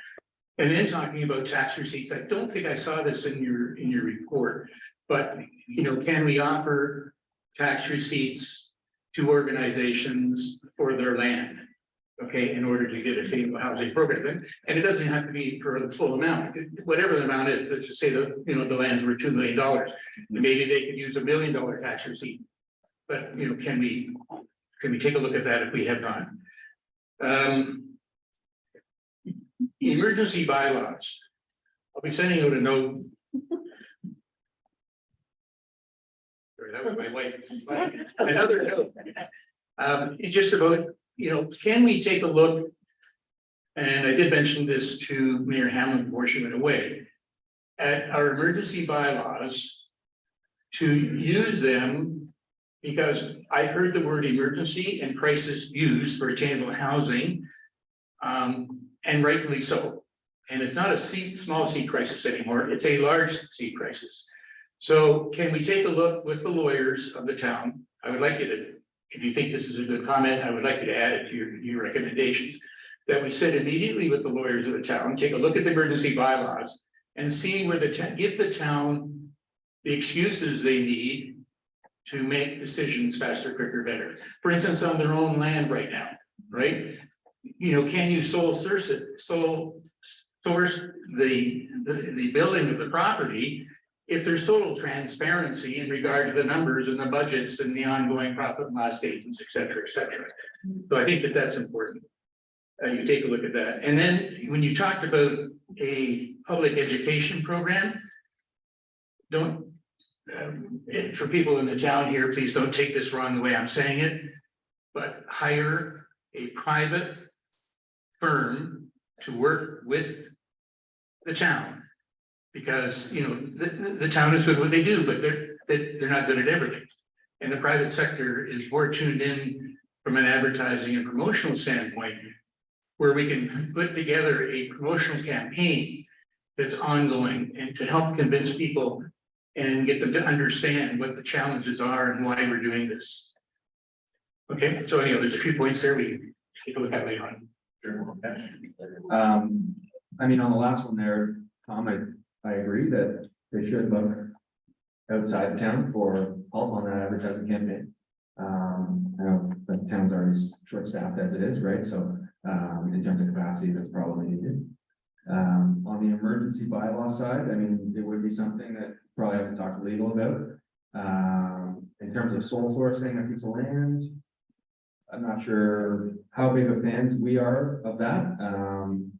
And then talking about tax receipts, I don't think I saw this in your report, but you know, can we offer tax receipts to organizations for their land? Okay, in order to get a attainable housing program, and it doesn't have to be for the full amount, whatever the amount is. Let's just say that, you know, the land's worth $2 million, and maybe they could use $1 million tax receipt. But you know, can we take a look at that if we have time? Emergency bylaws. I'll be sending out a note. Sorry, that was my wife. Another note. Just about, you know, can we take a look? And I did mention this to Mayor Hamlin before she went away, at our emergency bylaws, to use them, because I heard the word emergency and crisis used for attainable housing, and rightfully so. And it's not a small C crisis anymore, it's a large C crisis. So can we take a look with the lawyers of the town? I would like you to, if you think this is a good comment, I would like you to add it to your recommendations, that we sit immediately with the lawyers of the town, take a look at the emergency bylaws, and see where give the town the excuses they need to make decisions faster, quicker, better. For instance, on their own land right now, right? You know, can you sole source the building of the property if there's total transparency in regard to the numbers and the budgets and the ongoing profit and loss statements, et cetera, et cetera. So I think that that's important. You take a look at that. And then when you talked about a public education program, don't, for people in the town here, please don't take this wrong the way I'm saying it, but hire a private firm to work with the town. Because, you know, the town is good at what they do, but they're not good at everything. And the private sector is more tuned in from an advertising and promotional standpoint, where we can put together a promotional campaign that's ongoing and to help convince people and get them to understand what the challenges are and why we're doing this. Okay, so anyhow, there's a few points there we can take a look at later on. I mean, on the last one there, Tom, I agree that they should look outside the town for help on that advertising campaign. I know the town's already short-staffed as it is, right? So in terms of capacity, that's probably needed. On the emergency bylaw side, I mean, it would be something that probably have to talk to legal about. In terms of sole sourcing a piece of land, I'm not sure how big of fans we are of that.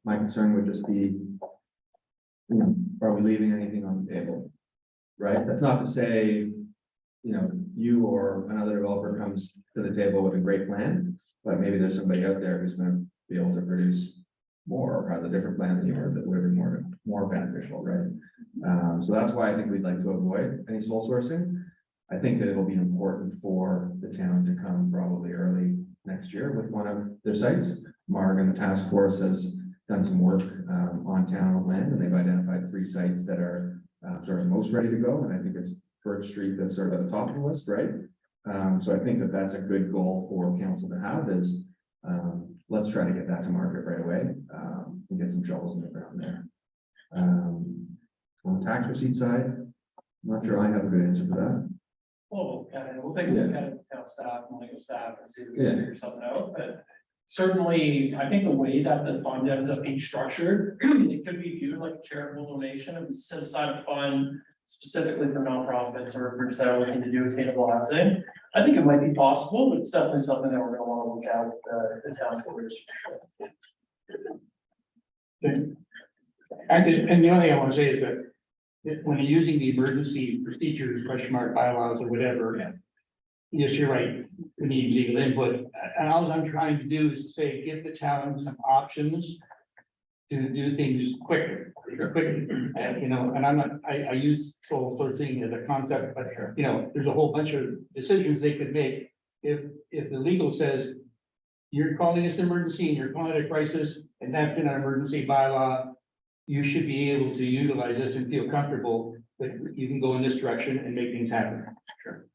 My concern would just be, are we leaving anything on the table? Right? That's not to say, you or another developer comes to the table with a great plan, but maybe there's somebody out there who's gonna be able to produce more or has a different plan than yours that would be more beneficial, right? So that's why I think we'd like to avoid any sole sourcing. I think that it'll be important for the town to come probably early next year with one of their sites. Marg and the task force has done some work on town land, and they've identified 3 sites that are sort of most ready to go. And I think it's Birch Street that's sort of at the top of the list, right? So I think that that's a good goal for council to have is let's try to get that to market right away and get some shovels in the ground there. On the tax receipt side, I'm not sure I have a good answer for that. Well, we'll take a look at it, town staff and legal staff and see if we can figure something out, but certainly, I think the way that the fund ends up being structured, it could be viewed like a charitable donation, and we set aside a fund specifically for nonprofits or groups that are looking to do attainable housing. I think it might be possible, but it's definitely something that we're gonna wanna look at with the town leaders. And the only thing I want to say is that when you're using the emergency procedures, bylaws or whatever. Yes, you're right. We need legal input. And all I'm trying to do is to say, give the town some options to do things quickly. And, and I'm not, I use sole sourcing as a concept, but, there's a whole bunch of decisions they could make. If the legal says, you're calling this an emergency and you're calling it a crisis, and that's in our emergency bylaw, you should be able to utilize this and feel comfortable that you can go in this direction and make things happen. Sure.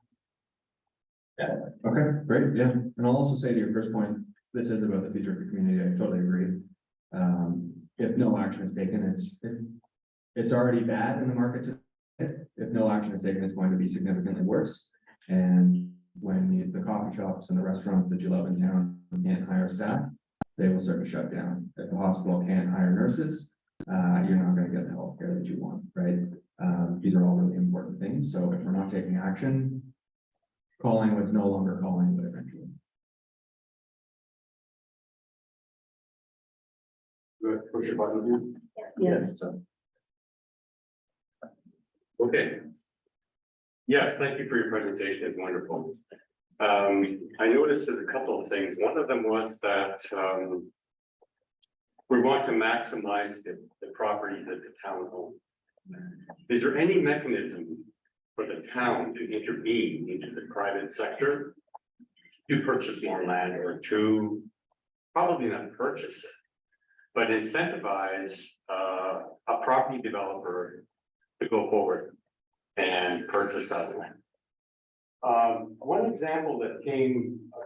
Okay, great, yeah. And I'll also say to your first point, this is about the future of the community. I totally agree. If no action is taken, it's already bad in the market today. If no action is taken, it's going to be significantly worse. And when the coffee shops and the restaurants that you love in town can't hire staff, they will start to shut down. If the hospital can't hire nurses, you're not going to get the health care that you want, right? These are all really important things. So if we're not taking action, calling what's no longer calling, but eventually. Good, push your button. Yes. Okay. Yes, thank you for your presentation. It's wonderful. I noticed there's a couple of things. One of them was that we want to maximize the property that the town owns. Is there any mechanism for the town to intervene into the private sector to purchase more land, or to probably not purchase it, but incentivize a property developer to go forward and purchase that land? One example that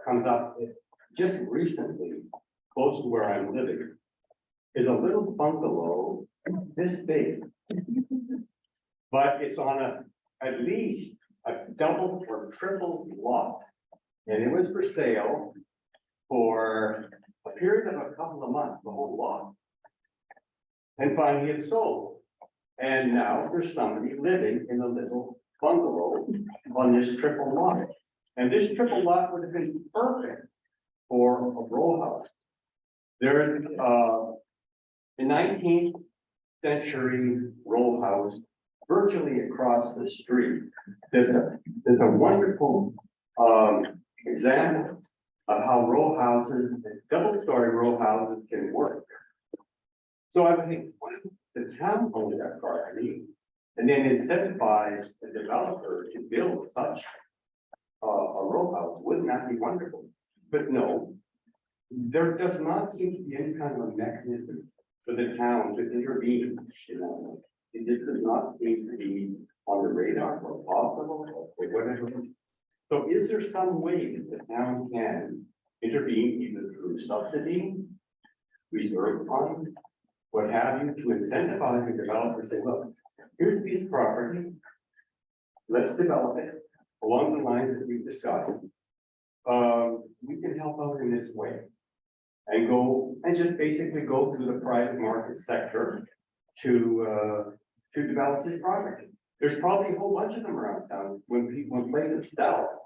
comes up just recently, close to where I'm living, is a little bungalow this big, but it's on at least a double or triple lot, and it was for sale for a period of a couple of months, the whole lot, and finally it sold. And now there's somebody living in a little bungalow on this triple lot, and this triple lot would have been perfect for a row house. There's the 19th century row house virtually across the street. There's a wonderful example of how row houses, double-story row houses can work. So I think, what if the town owned that property and then incentivize the developer to build such a row house? Wouldn't that be wonderful? But no, there does not seem to be any kind of a mechanism for the town to intervene. It does not seem to be on the radar or possible or whatever. So is there some way that the town can intervene either through subsidy, reserve fund, what have you, to incentivize the developer, say, look, here's a piece of property, let's develop it along the lines that we've discussed. We can help out in this way. And go and just basically go through the private market sector to develop this property. There's probably a whole bunch of them around town when places sell.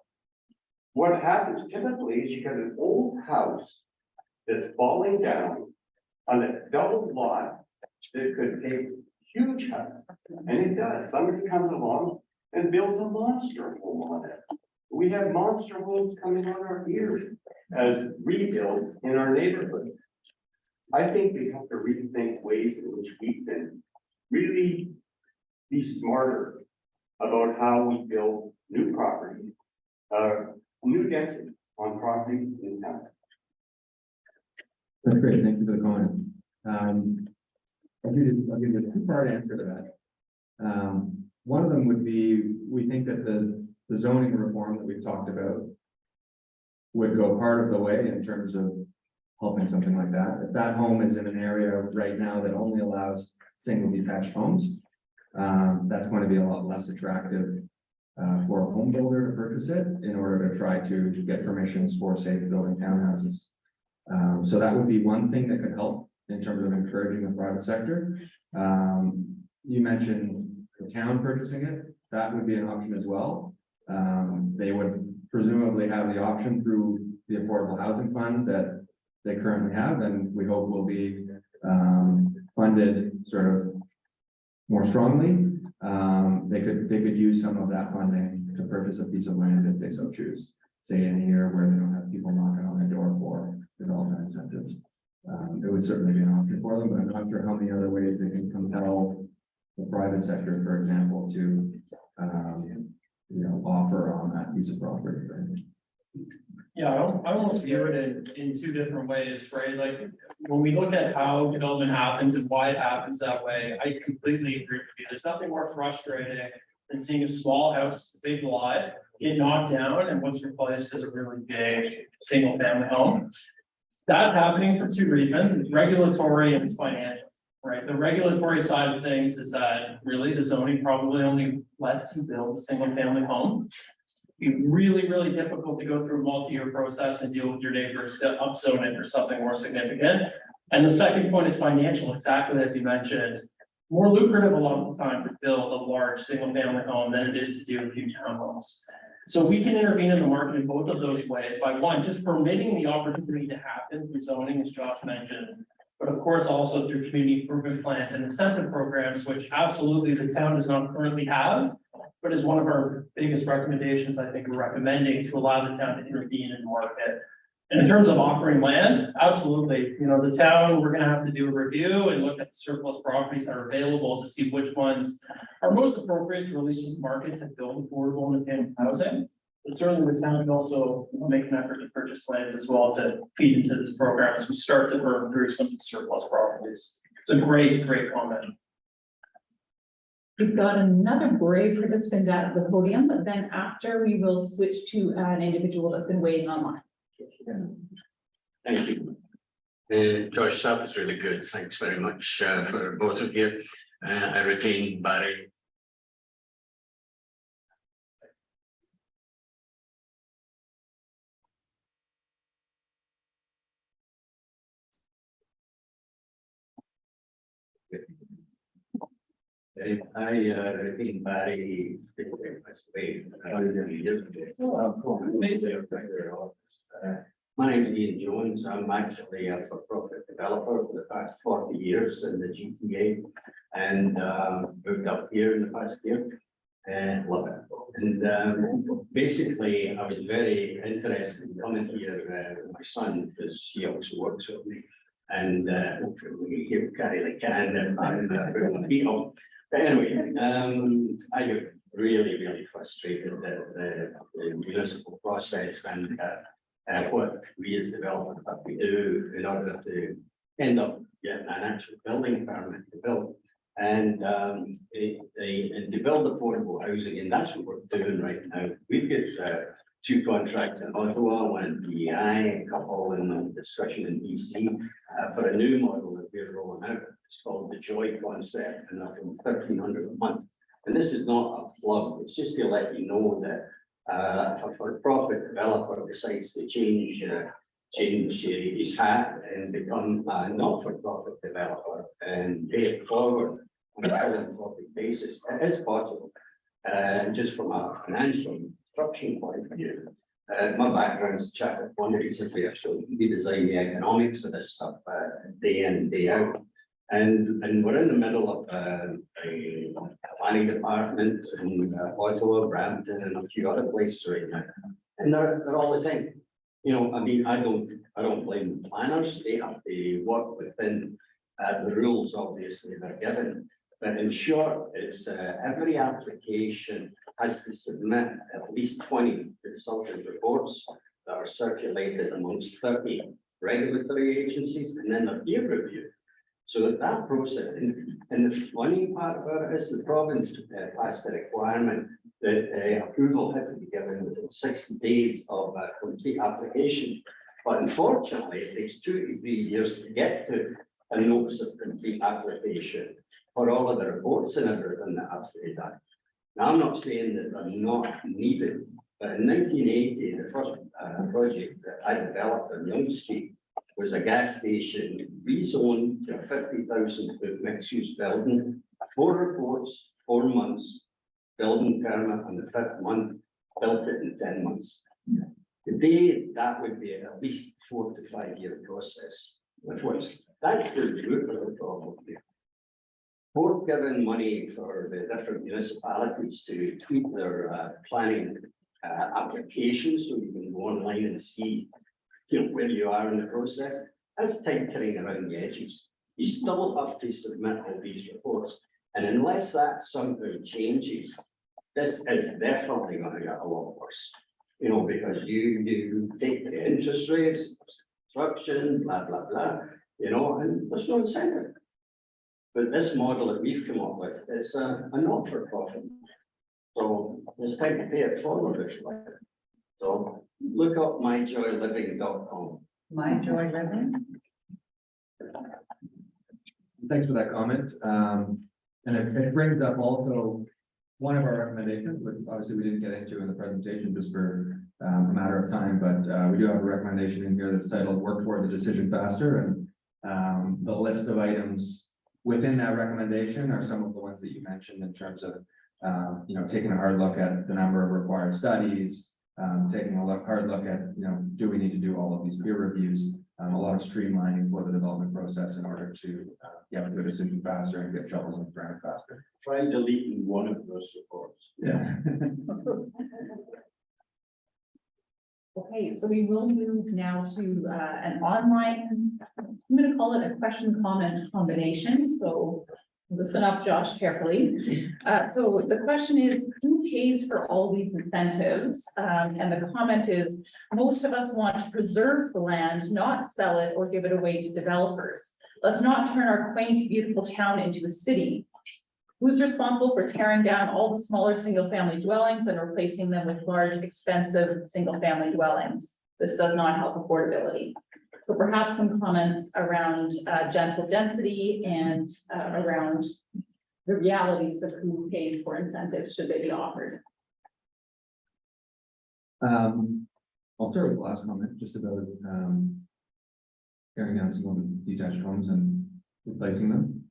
what happens typically is you get an old house that's falling down on a double lot that could take huge house, and it does. Somebody comes along and builds a monster home on it. We have monster homes coming on our ears as rebuilds in our neighborhood. I think we have to rethink ways in which we can really be smarter about how we build new properties, new density on property in town. That's great, thank you for the comment. I'll give you a two-part answer to that. One of them would be, we think that the zoning reform that we've talked about would go part of the way in terms of helping something like that. If that home is in an area right now that only allows single detached homes, that's going to be a lot less attractive for a home builder to purchase it in order to try to get permissions for, say, building townhouses. So that would be one thing that could help in terms of encouraging the private sector. You mentioned the town purchasing it, that would be an option as well. They would presumably have the option through the Affordable Housing Fund that they currently have, and we hope will be funded sort of more strongly. They could use some of that funding to purchase a piece of land if they so choose, say in a year where they don't have people knocking on their door for development incentives. It would certainly be an option for them, but I'm not sure how many other ways they can compel the private sector, for example, to offer on that piece of property. Right? Yeah, I almost view it in two different ways, right? Like, when we look at how development happens and why it happens that way, I completely agree with you. There's nothing more frustrating than seeing a small house, big lot, get knocked down and what's replaced is a really big single family home. That's happening for two reasons. It's regulatory and it's financial, right? The regulatory side of things is that really the zoning probably only lets you build a single family home. It'd be really, really difficult to go through a multi-year process and deal with your neighbors to upzone it for something more significant. And the second point is financial, exactly as you mentioned. More lucrative a lot of the time to build a large single family home than it is to do a few townhomes. So we can intervene in the market in both of those ways by one, just permitting the opportunity to happen through zoning, as Josh mentioned, but of course also through community improvement plans and incentive programs, which absolutely the town does not currently have, but is one of our biggest recommendations, I think we're recommending to allow the town to intervene in the market. And in terms of offering land, absolutely, the town, we're gonna have to do a review and look at the surplus properties that are available to see which ones are most appropriate to release to the market to build affordable and family housing. But certainly the town can also make an effort to purchase lands as well to feed into this program as we start to burn through some of the surplus properties. It's a great comment. We've got another brave participant at the podium, but then after we will switch to an individual that's been waiting online. Thank you. Josh, that was really good. Thanks very much for both of you. I retain Barry. I retain Barry. My name is Ian Jones. I'm actually a for-profit developer for the past 40 years in the GTA and moved up here in the past year and love it. And basically, I was very interested in coming here with my son because he also works with me. And he'll carry the can and put my feet on. But anyway, I get really frustrated that the municipal process and what we as developers have to do in order to end up getting an actual building permit to build. And to build affordable housing, and that's what we're doing right now. We've got two contracts in Ottawa, one in PEI, a couple in discussion in BC for a new model that we're rolling out. It's called the Joy Concept, and that's $1,300 a month. And this is not a plug, it's just to let you know that a for-profit developer decides to change his hat and become a not-for-profit developer and pay it forward on a philanthropic basis. It is possible, just from a financial instruction point of view. My background's chartered quantities here, so we design the economics of this stuff day in, day out. And we're in the middle of a planning department in Ottawa, Brampton, and a few other places right now. And they're all the same. You know, I mean, I don't blame the planners. They have to work within the rules, obviously, they're given. But in short, it's every application has to submit at least 20 consultant reports that are circulated amongst 30 regulatory agencies, and then they're peer reviewed. So that process, and the funny part about it is the province passed a requirement that approval had to be given within 60 days of a complete application. But unfortunately, it takes 2 to 3 years to get to a notice of complete application for all of the reports and everything that have to be done. Now, I'm not saying that they're not needed, but in 1980, the first project that I developed on Yonge Street was a gas station rezoned to a 50,000 foot mixed use building, 4 reports, 4 months, building permit on the 5th month, built it in 10 months. Today, that would be at least 4 to 5 year process, which was, that's the root of the problem here. Both given money for the different municipalities to tweak their planning applications, so you can go online and see, you know, where you are in the process. That's tinkering around the edges. You still have to submit all these reports, and unless that somehow changes, this is definitely going to get a lot worse. You know, because you take the interest rates, construction, blah blah blah. You know, and there's no incentive. But this model that we've come up with is a not-for-profit. So it's time to pay it forward, if you like. So look up myjoyliving.com. My joy living. Thanks for that comment. And it brings up also one of our recommendations, which obviously we didn't get into in the presentation just for a matter of time, but we do have a recommendation in here that's titled "Work Towards a Decision Faster," and the list of items within that recommendation are some of the ones that you mentioned in terms of, you know, taking a hard look at the number of required studies, taking a hard look at, you know, do we need to do all of these peer reviews, a lot of streamlining for the development process in order to get to a decision faster and get shovels in the ground faster. Try deleting one of those reports. Yeah. Okay, so we will move now to an online, I'm going to call it a question comment combination. So listen up, Josh, carefully. So the question is, who pays for all these incentives? And the comment is, most of us want to preserve the land, not sell it or give it away to developers. Let's not turn our quaint, beautiful town into a city. Who's responsible for tearing down all the smaller single-family dwellings and replacing them with large, expensive, single-family dwellings? This does not help affordability. So perhaps some comments around gentle density and around the realities of who pays for incentives should they be offered. I'll start with the last comment, just about tearing down single detached homes and replacing them.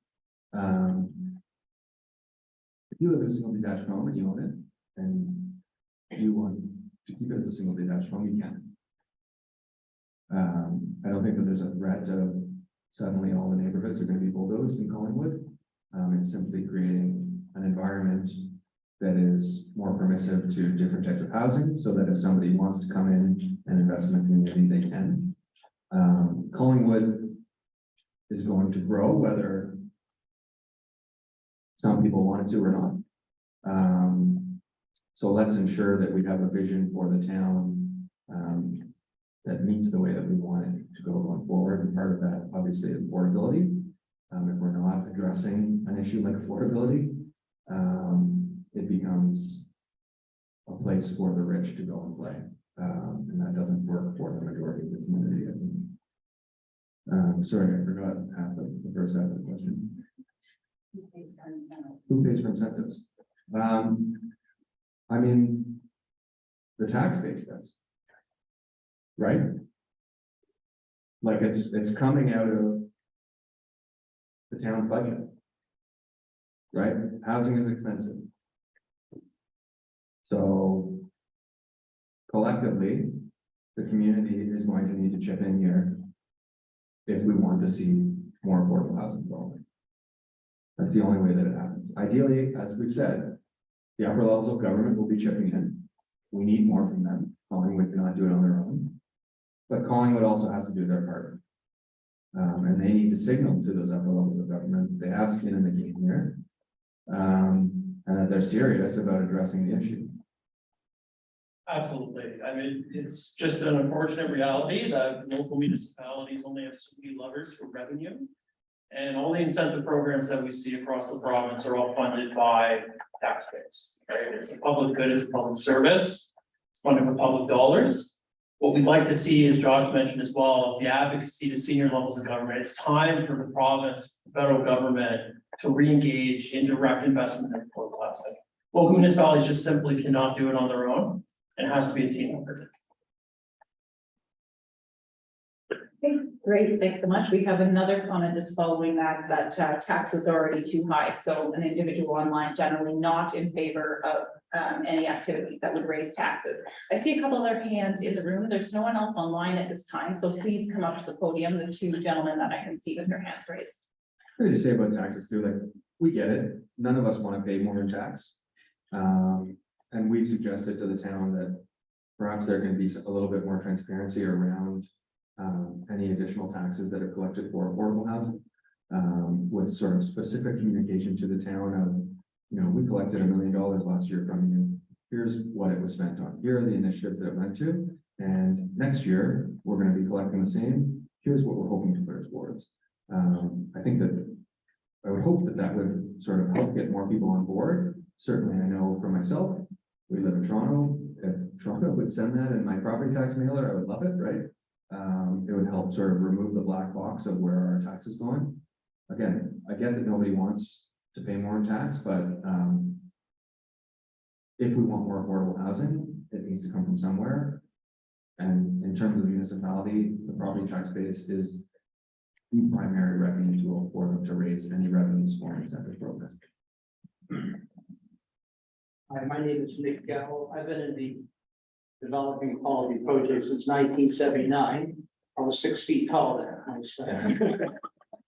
If you live in a single detached home and you own it, and you want to keep it as a single detached home, you can. I don't think that there's a threat of suddenly all the neighborhoods are going to be bulldozed in Collingwood. It's simply creating an environment that is more permissive to different types of housing, so that if somebody wants to come in and invest in the community, they can. Collingwood is going to grow, whether some people want it to or not. So let's ensure that we have a vision for the town that meets the way that we want it to go going forward. And part of that obviously is affordability. If we're not addressing an issue like affordability, it becomes a place for the rich to go and play. And that doesn't work for the majority of the community. Sorry, I forgot half of the first half of the question. Who pays for incentives? I mean, the tax base does. Right? Like it's coming out of the town's budget. Right? Housing is expensive. So collectively, the community is going to need to chip in here if we want to see more affordable housing development. That's the only way that it happens. Ideally, as we've said, the upper levels of government will be chipping in. We need more from them. Collingwood cannot do it on their own. But Collingwood also has to do their part. And they need to signal to those upper levels of government, they have skin in the game here. And that they're serious about addressing the issue. Absolutely. I mean, it's just an unfortunate reality that local municipalities only have so many levers for revenue. And all the incentive programs that we see across the province are all funded by taxpayers, right? It's a public good, it's a public service, it's funded with public dollars. What we'd like to see, as Josh mentioned as well, is the advocacy to senior levels of government. It's time for the province, federal government to re-engage in direct investment in affordable housing. Local municipalities just simply cannot do it on their own. It has to be a team effort. Okay, great, thanks so much. We have another comment just following that taxes are already too high. So an individual online generally not in favor of any activities that would raise taxes. I see a couple other hands in the room. There's no one else online at this time. So please come up to the podium, the two gentlemen that I can see with their hands raised. What to say about taxes too, like, we get it. None of us want to pay more in tax. And we've suggested to the town that perhaps there can be a little bit more transparency around any additional taxes that are collected for affordable housing. With sort of specific communication to the town of, you know, we collected $1 million last year from you. Here's what it was spent on. Here are the initiatives that it went to. And next year, we're going to be collecting the same. Here's what we're hoping to put it towards. I think that I would hope that that would sort of help get more people on board. Certainly, I know for myself, we live in Toronto. If Toronto would send that in my property tax mailer, I would love it, right? It would help sort of remove the black box of where our tax is going. Again, I get that nobody wants to pay more in tax, but if we want more affordable housing, it needs to come from somewhere. And in terms of the municipality, the property tax base is the primary revenue tool for them to raise any revenues for an incentive program. Hi, my name is Nick Gallo. I've been in the developing quality project since 1979. I was 6 feet tall then.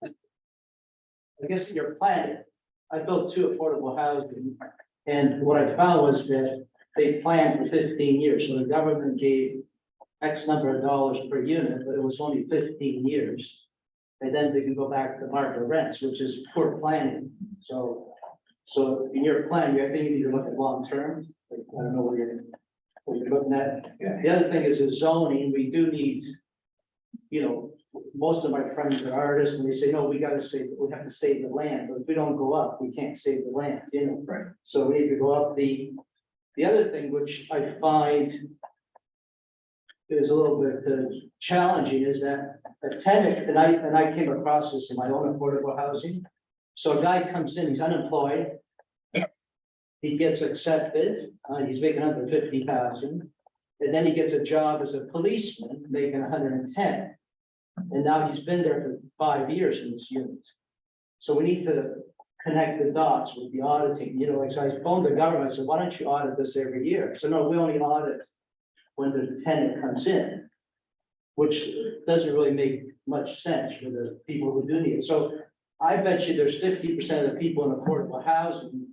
I guess your plan, I built 2 affordable housing, and what I found was that they planned for 15 years. So the government gave X number of dollars per unit, but it was only 15 years. And then they can go back to market rents, which is poor planning. So in your plan, I think you need to look at long term. I don't know what you're looking at. The other thing is the zoning. We do need, you know, most of my friends are artists and they say, no, we have to save the land. But if we don't go up, we can't save the land, you know. Right. So we need to go up. The other thing which I find is a little bit challenging is that a tenant, and I came across this in my own affordable housing. So a guy comes in, he's unemployed. He gets accepted, he's making under 50,000. And then he gets a job as a policeman, making 110. And now he's been there for 5 years in this unit. So we need to connect the dots with the auditing, you know, like so I phoned the government, I said, why don't you audit this every year? So no, we only audit when the tenant comes in, which doesn't really make much sense for the people who do need it. So I bet you there's 50% of the people in affordable housing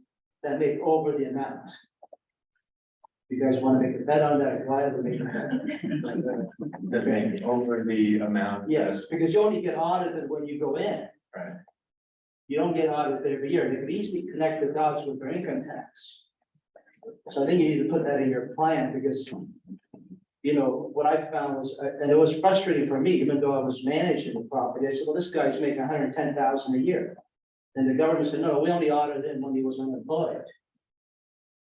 that make over the amount. You guys want to make a bet on that? Gladly make a bet. That make over the amount. Yes, because you only get audited when you go in. Right. You don't get audited every year. They could easily connect the dots with their income tax. So I think you need to put that in your plan because, you know, what I found was, and it was frustrating for me, even though I was managing the property. I said, well, this guy's making 110,000 a year. And the government said, no, we only audited him when he was unemployed.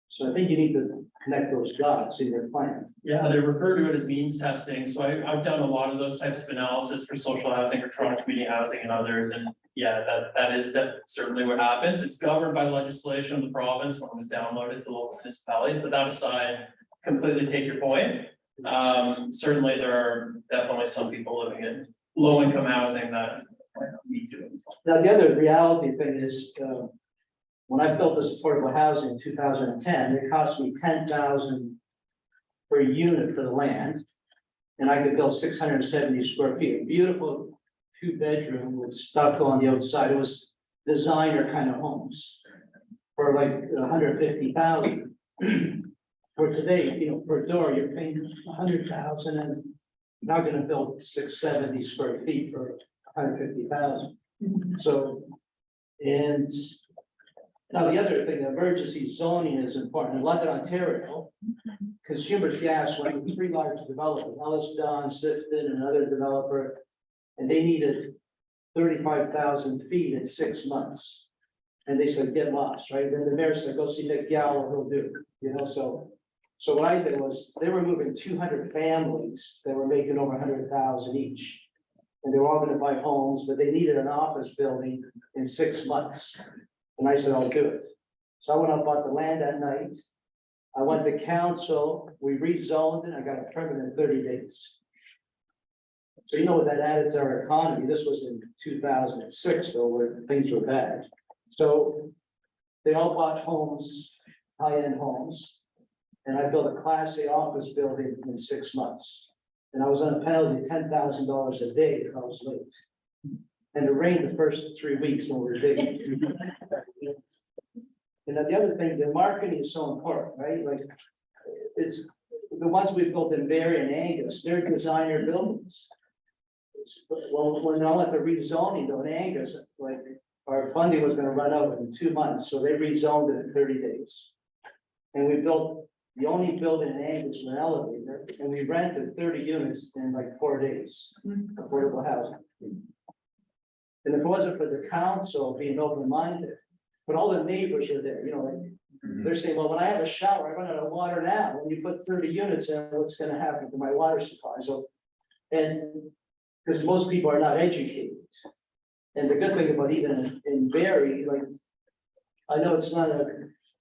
So I think you need to connect those dots in your plan. Yeah, they refer to it as means testing. So I've done a lot of those types of analysis for social housing, for Toronto community housing and others. And yeah, that is certainly what happens. It's governed by legislation of the province when it was downloaded to local municipalities. But that aside, completely take your point. Certainly there are definitely some people living in low income housing that need to. Now, the other reality thing is, when I built this affordable housing in 2010, it cost me $10,000 per unit for the land. And I could build 670 square feet, a beautiful 2-bedroom with stucco on the outside. It was designer kind of homes for like 150,000. For today, you know, per door, you're paying 100,000 and you're not gonna build 670 square feet for 150,000. So, and now the other thing, emergency zoning is important. In London, Ontario, Consumers Gas went with 3 large developers, Ellis Don, Sifton, and another developer, and they needed 35,000 feet in 6 months. And they said, get lost, right? Then the mayor said, go see Nick Gallo, he'll do, you know, so what I did was, they were moving 200 families that were making over 100,000 each. And they were all gonna buy homes, but they needed an office building in 6 months. And I said, I'll do it. So I went out, bought the land that night. I went to council, we rezoned it, I got a permit in 30 days. So you know what that added to our economy? This was in 2006, though, where things were bad. So they all bought homes, high-end homes. And I built a Class A office building in 6 months. And I was on a penalty of $10,000 a day if I was late. And it rained the first 3 weeks when we were digging. And then the other thing, the marketing is so important, right? Like, it's the ones we built in Barrie and Angus, they're designer buildings. Well, when I went to rezoning though in Angus, like, our funding was gonna run out in 2 months, so they rezoned it in 30 days. And we built the only building in Angus with an elevator, and we rented 30 units in like 4 days, affordable housing. And if it wasn't for the council being open-minded, but all the neighbors are there, you know, like, they're saying, well, when I have a shower, I run out of water now. When you put 30 units in, what's gonna happen to my water supply? So, and because most people are not educated. And the good thing about even in Barrie, like, I know it's not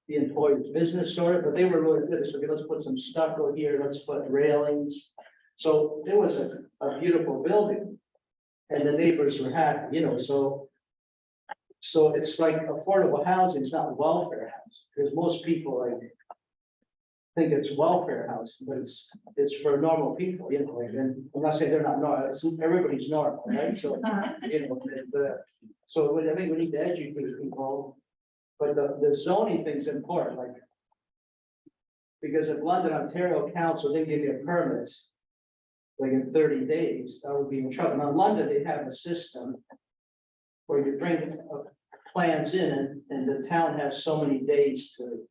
the employee's business sort of, but they were really good. So okay, let's put some stucco here, let's put railings. So it was a beautiful building. And the neighbors were happy, you know, so it's like affordable housing is not welfare housing, because most people like think it's welfare housing, but it's for normal people, you know, like, and I'm not saying they're not normal, everybody's normal, right? So, you know, so I think we need to educate people, but the zoning thing's important, like, because if London, Ontario Council didn't give you a permit, like in 30 days, I would be in trouble. Now, in London, they have a system where you bring plans in and the town has so many days to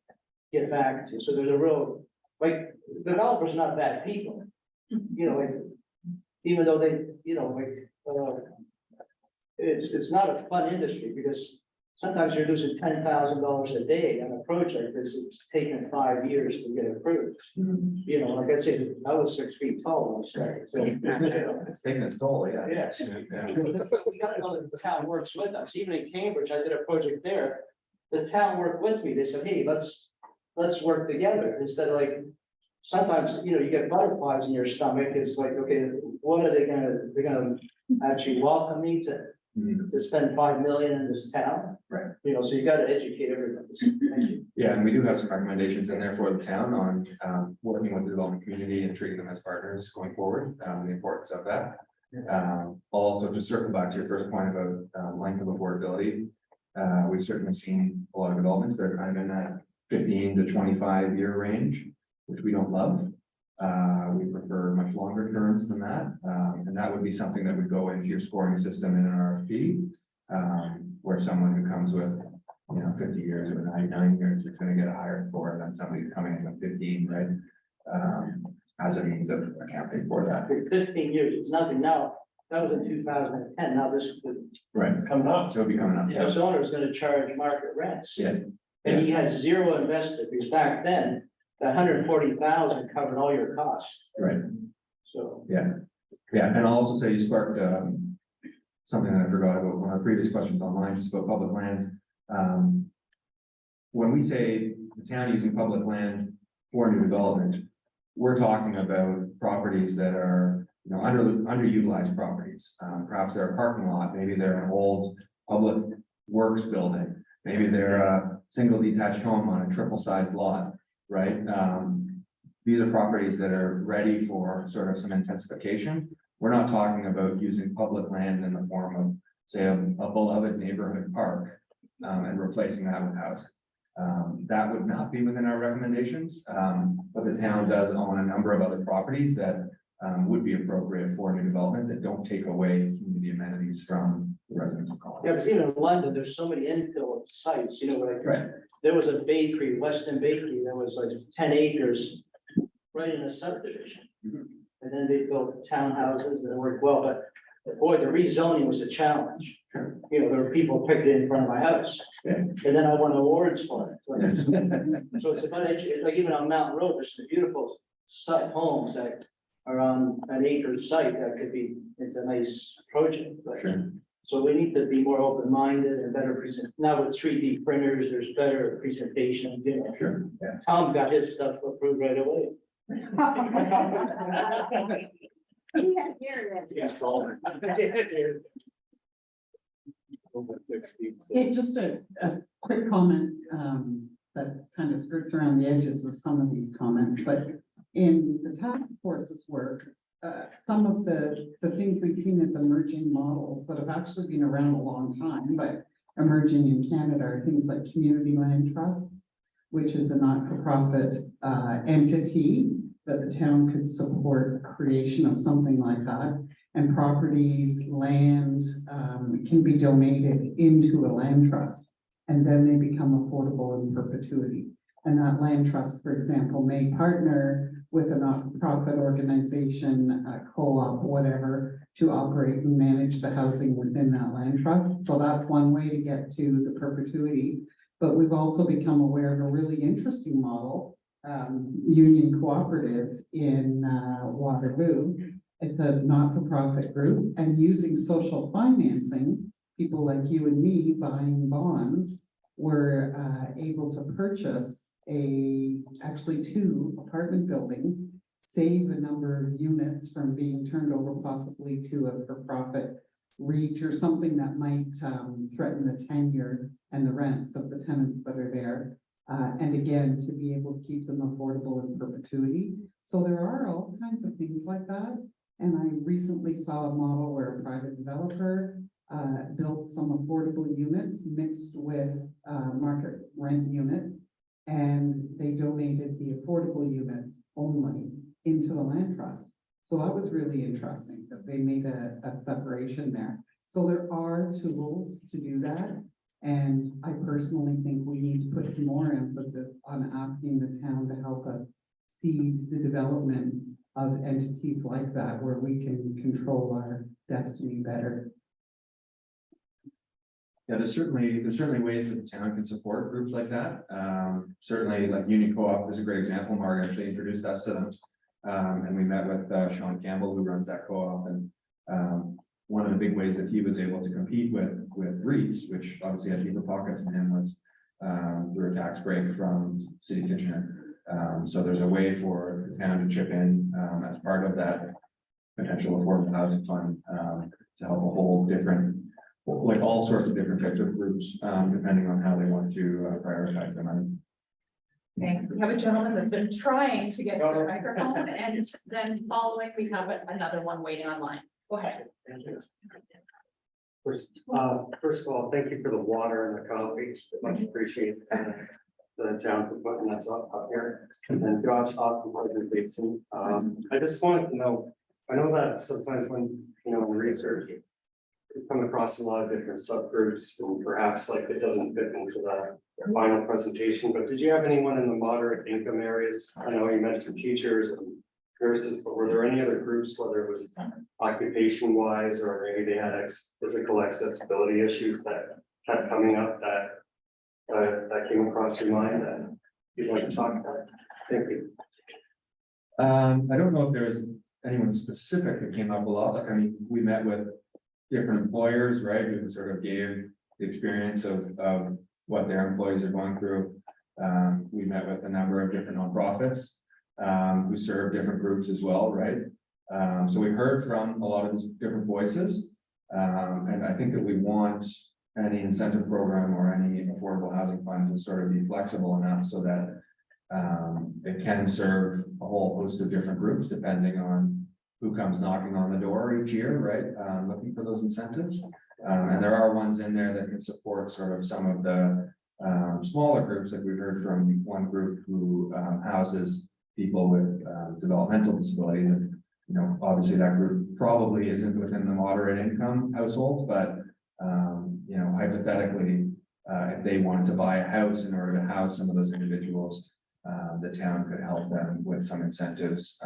get back to. So there's a real, like, developers are not bad people. You know, like, even though they, you know, like, it's not a fun industry because sometimes you're losing $10,000 a day on a project because it's taken 5 years to get approved. You know, like I said, I was 6 feet tall when I started. So, It's taking its toll, yeah. yes. Yeah. We gotta know that the town works with us. Even in Cambridge, I did a project there. The town worked with me. They said, hey, let's work together instead of like, sometimes, you know, you get butterflies in your stomach. It's like, okay, what are they gonna, they're gonna actually welcome me to spend 5 million in this town? Right. You know, so you gotta educate everybody. Thank you. Yeah, and we do have some recommendations in there for the town on working with the development community and treating them as partners going forward, the importance of that. Also, to circle back to your first point about length of affordability, we've certainly seen a lot of developments that are kind of in that 15 to 25 year range, which we don't love. We prefer much longer terms than that, and that would be something that would go into your scoring system in an RFP, where someone who comes with, you know, 50 years or 99 years is going to get a higher score than somebody who's coming in with 15, right? As a means of accounting for that. For 15 years, it's nothing now. That was in 2010. Now this, Right, It's coming up. so it'll be coming up. Yeah. this owner is gonna charge market rents. Yeah. And he has zero invested, because back then, the 140,000 covered all your costs, Right. so. Yeah, and I'll also say you sparked something that I forgot about one of our previous questions online, just about public land. When we say the town using public land for new development, we're talking about properties that are, you know, underutilized properties. Perhaps they're a parking lot, maybe they're an old public works building, maybe they're a single detached home on a triple sized lot, right? these are properties that are ready for sort of some intensification. We're not talking about using public land in the form of, say, a beloved neighborhood park, and replacing that with housing. That would not be within our recommendations, but the town does own a number of other properties that would be appropriate for new development that don't take away community amenities from the residents of Colin. Yeah, because even in London, there's so many infill sites, you know, like. Right. There was a bakery, Weston Bakery, that was like 10 acres right in a subdivision. Mhm. And then they built townhouses and it worked well, but boy, the rezoning was a challenge. Sure. You know, there were people picketing in front of my house. Yeah. And then I won awards for it. Yes. So it's about, like even on Mountain Road, there's some beautiful site homes that are on an acre site that could be, it's a nice project. But Sure. so we need to be more open-minded and better present. Now with 3D printers, there's better presentation, you know. Sure, yeah. Tom got his stuff approved right away. Yeah, just a quick comment, that kind of skirts around the edges with some of these comments, but in the task force's work, some of the things we've seen as emerging models that have actually been around a long time, but emerging in Canada are things like community land trusts, which is a not-for-profit entity that the town could support creation of something like that. And properties, land can be donated into a land trust, and then they become affordable in perpetuity. And that land trust, for example, may partner with a not-for-profit organization, a co-op, whatever, to operate and manage the housing within that land trust. So that's one way to get to the perpetuity. But we've also become aware of a really interesting model, Union Cooperative in Waterloo. It's a not-for-profit group, and using social financing, people like you and me buying bonds were able to purchase actually 2 apartment buildings, save a number of units from being turned over possibly to a for-profit REIT or something that might threaten the tenure and the rents of the tenants that are there. And again, to be able to keep them affordable in perpetuity. So there are all kinds of things like that. And I recently saw a model where a private developer built some affordable units mixed with market rent units. And they donated the affordable units only into the land trust. So that was really interesting that they made a separation there. So there are tools to do that. And I personally think we need to put some more emphasis on asking the town to help us seed the development of entities like that, where we can control our destiny better. Yeah, there's certainly ways that the town can support groups like that. Certainly like Union Co-op is a great example. Mark actually introduced us to them. And we met with Sean Campbell, who runs that co-op, and one of the big ways that he was able to compete with REITs, which obviously had deeper pockets than him, was through a tax break from City Kitchener. So there's a way for the town to chip in as part of that potential affordable housing fund to help a whole different, like all sorts of different types of groups, depending on how they want to prioritize their money. Okay, we have a gentleman that's been trying to get to the microphone, and then following, we have another one waiting online. Go ahead. First of all, thank you for the water and the coffee. Much appreciated. The town for putting us up here. And then Josh, awesome presentation. I just wanted to know, I know that sometimes when, in research, you come across a lot of different subgroups and perhaps like it doesn't fit into the final presentation, but did you have anyone in the moderate income areas? I know you mentioned teachers and nurses, but were there any other groups, whether it was occupation wise, or maybe they had physical accessibility issues that kept coming up that came across your mind that you'd like to talk about? Thank you. I don't know if there was anyone specific that came up a lot. Like, I mean, we met with different employers, right, who sort of gave the experience of what their employees are going through. We met with a number of different nonprofits who serve different groups as well, right? So we heard from a lot of these different voices. And I think that we want any incentive program or any affordable housing fund to sort of be flexible enough so that It can serve a whole host of different groups depending on who comes knocking on the door each year, right? Looking for those incentives. And there are ones in there that can support sort of some of the smaller groups, like we heard from one group who houses people with developmental disabilities. And, you know, obviously that group probably isn't within the moderate income households, but you know, hypothetically, if they wanted to buy a house in order to house some of those individuals, the town could help them with some incentives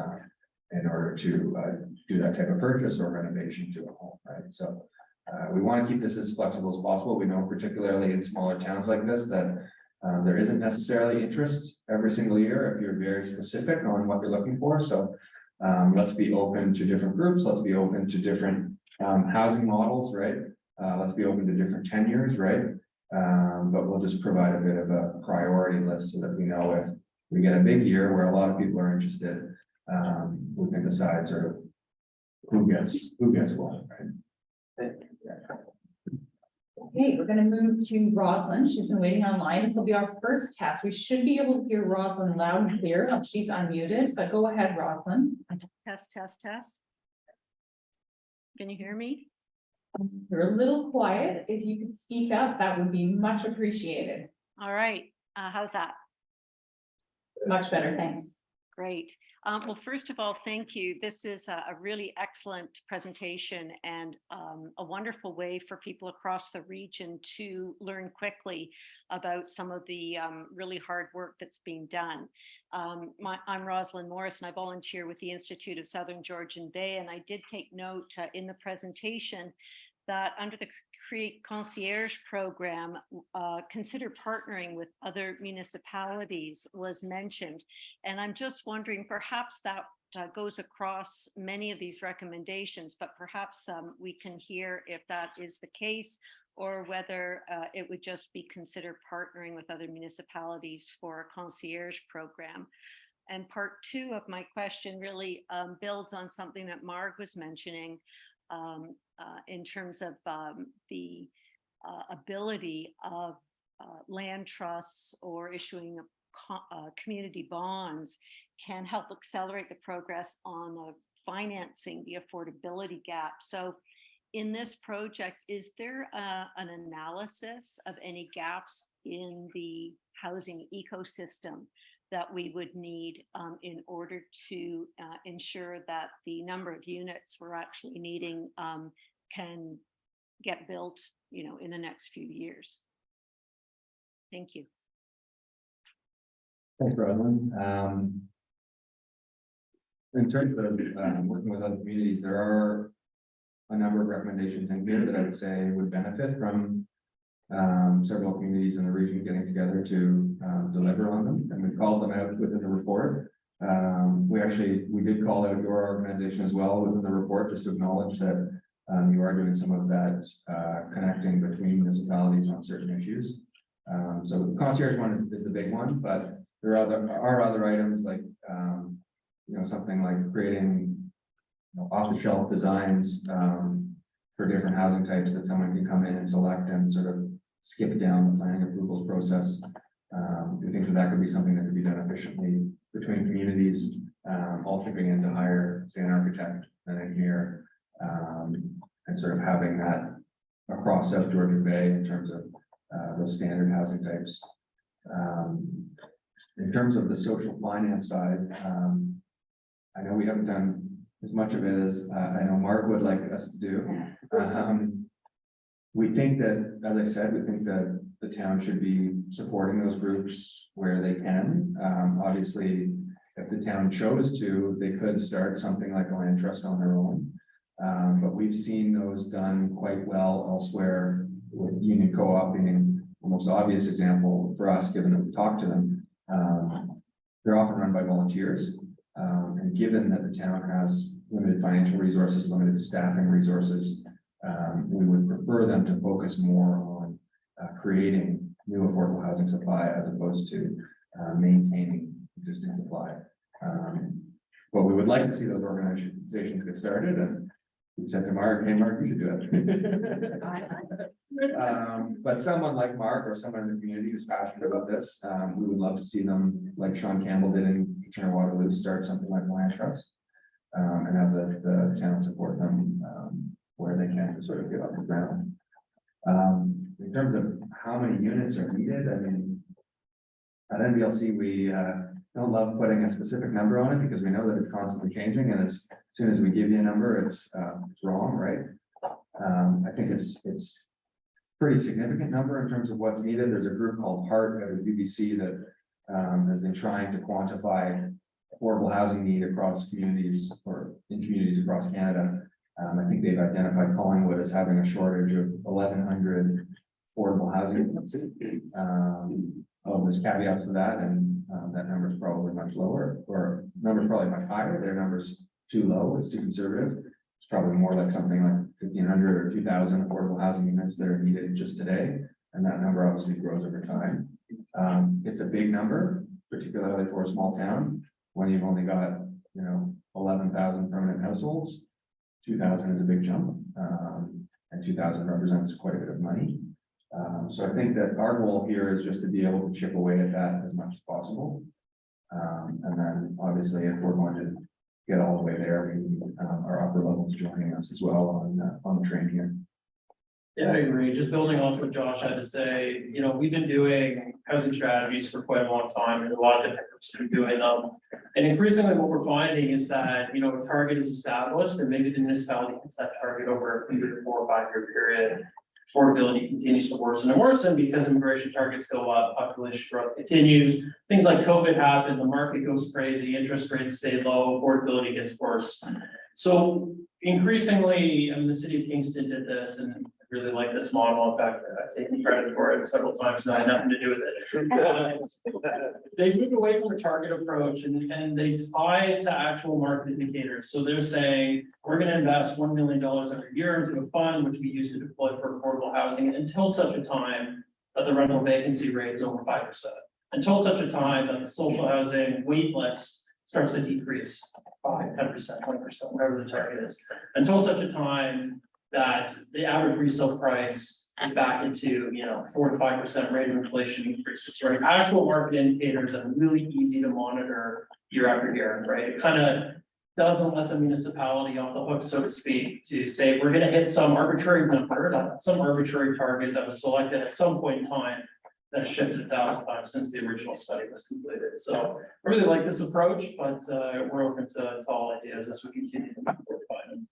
in order to do that type of purchase or renovation to a home, right? So we want to keep this as flexible as possible. We know particularly in smaller towns like this that there isn't necessarily interest every single year if you're very specific on what you're looking for. So let's be open to different groups. Let's be open to different housing models, right? Let's be open to different tenures, right? But we'll just provide a bit of a priority list so that we know if we get a big year where a lot of people are interested, we can decide sort of who gets what, right? Okay, we're gonna move to Rosalind. She's been waiting online. This will be our first test. We should be able to hear Rosalind loud and clear. Oh, she's unmuted, but go ahead, Rosalind. Test, test, test. Can you hear me? You're a little quiet. If you could speak up, that would be much appreciated. All right, how's that? Much better, thanks. Great. Well, first of all, thank you. This is a really excellent presentation and a wonderful way for people across the region to learn quickly about some of the really hard work that's being done. I'm Rosalind Morris and I volunteer with the Institute of Southern Georgian Bay, and I did take note in the presentation that under the Create Concierge program, consider partnering with other municipalities was mentioned. And I'm just wondering, perhaps that goes across many of these recommendations, but perhaps we can hear if that is the case, or whether it would just be consider partnering with other municipalities for a concierge program. And part two of my question really builds on something that Marg was mentioning, in terms of the ability of land trusts or issuing community bonds can help accelerate the progress on financing the affordability gap. So in this project, is there an analysis of any gaps in the housing ecosystem that we would need in order to ensure that the number of units we're actually needing can get built, you know, in the next few years? Thank you. Thanks, Rosalind. In terms of working with other communities, there are a number of recommendations in here that I would say would benefit from several communities in the region getting together to deliver on them, and we called them out within the report. We did call out your organization as well within the report, just to acknowledge that you are doing some of that connecting between municipalities on certain issues. So the concierge one is the big one, but there are other items like you know, something like creating, you know, off-the-shelf designs for different housing types that someone can come in and select and sort of skip down the planning approvals process. We think that could be something that could be done efficiently between communities, all chipping in to hire, say, an architect, an engineer, and sort of having that across South Georgian Bay in terms of those standard housing types. In terms of the social finance side, I know we haven't done as much of it as I know Mark would like us to do. We think that, as I said, we think that the town should be supporting those groups where they can. Obviously, if the town chose to, they could start something like a land trust on their own. But we've seen those done quite well elsewhere, with Union Co-op being the most obvious example for us, given that we talked to them. They're often run by volunteers. And given that the town has limited financial resources, limited staffing resources, we would prefer them to focus more on creating new affordable housing supply as opposed to maintaining existing supply. But we would like to see those organizations get started, and we said to Mark, hey, Mark, you should do it. But someone like Mark or someone in the community who's passionate about this, we would love to see them, like Sean Campbell did in Kitchener-Waterloo, start something like Land Trust. And have the town support them, where they can to sort of get off the ground. In terms of how many units are needed, I mean, at NBLC, we don't love putting a specific number on it because we know that it's constantly changing, and as soon as we give you a number, it's wrong, right? I think it's pretty significant number in terms of what's needed. There's a group called HEART at the BBC that has been trying to quantify affordable housing need across communities or in communities across Canada. I think they've identified Collingwood as having a shortage of 1,100 affordable housing units. There's caveats to that, and that number is probably much lower, or number's probably much higher. Their number's too low, it's too conservative. It's probably more like something like 1,500 or 2,000 affordable housing units that are needed just today, and that number obviously grows over time. It's a big number, particularly for a small town, when you've only got, 11,000 permanent households. 2,000 is a big jump, and 2,000 represents quite a bit of money. So I think that our goal here is just to be able to chip away at that as much as possible. And then obviously if we're going to get all the way there, we need our upper levels joining us as well on the train here. Yeah, I agree. Just building off what Josh had to say, we've been doing housing strategies for quite a long time, and a lot of different groups have been doing them. And increasingly what we're finding is that, a target is established and maybe the municipality hits that target over a 4 or 5 year period. Affordability continues to worsen and worsen because immigration targets go up, population growth continues. Things like COVID happen, the market goes crazy, interest rates stay low, affordability gets worse. So increasingly, the city of Kingston did this, and I really like this model. In fact, I've taken credit for it several times, and I had nothing to do with it. They moved away from the target approach and they tie it to actual market indicators. So they're saying, we're going to invest $1 million every year into a fund, which we use to deploy for affordable housing until such a time that the rental vacancy rate is over 5%. Until such a time that the social housing wait list starts to decrease 5, 10%, 20%, whatever the target is. Until such a time that the average resale price is back into, 4 to 5% rate of inflation increases, right? Actual market indicators that are really easy to monitor year after year, right? It kind of doesn't let the municipality off the hook, so to speak, to say, we're going to hit some arbitrary number, some arbitrary target that was selected at some point in time that shifted 1,000 times since the original study was completed. So I really like this approach, but we're open to all ideas as we continue to refine them.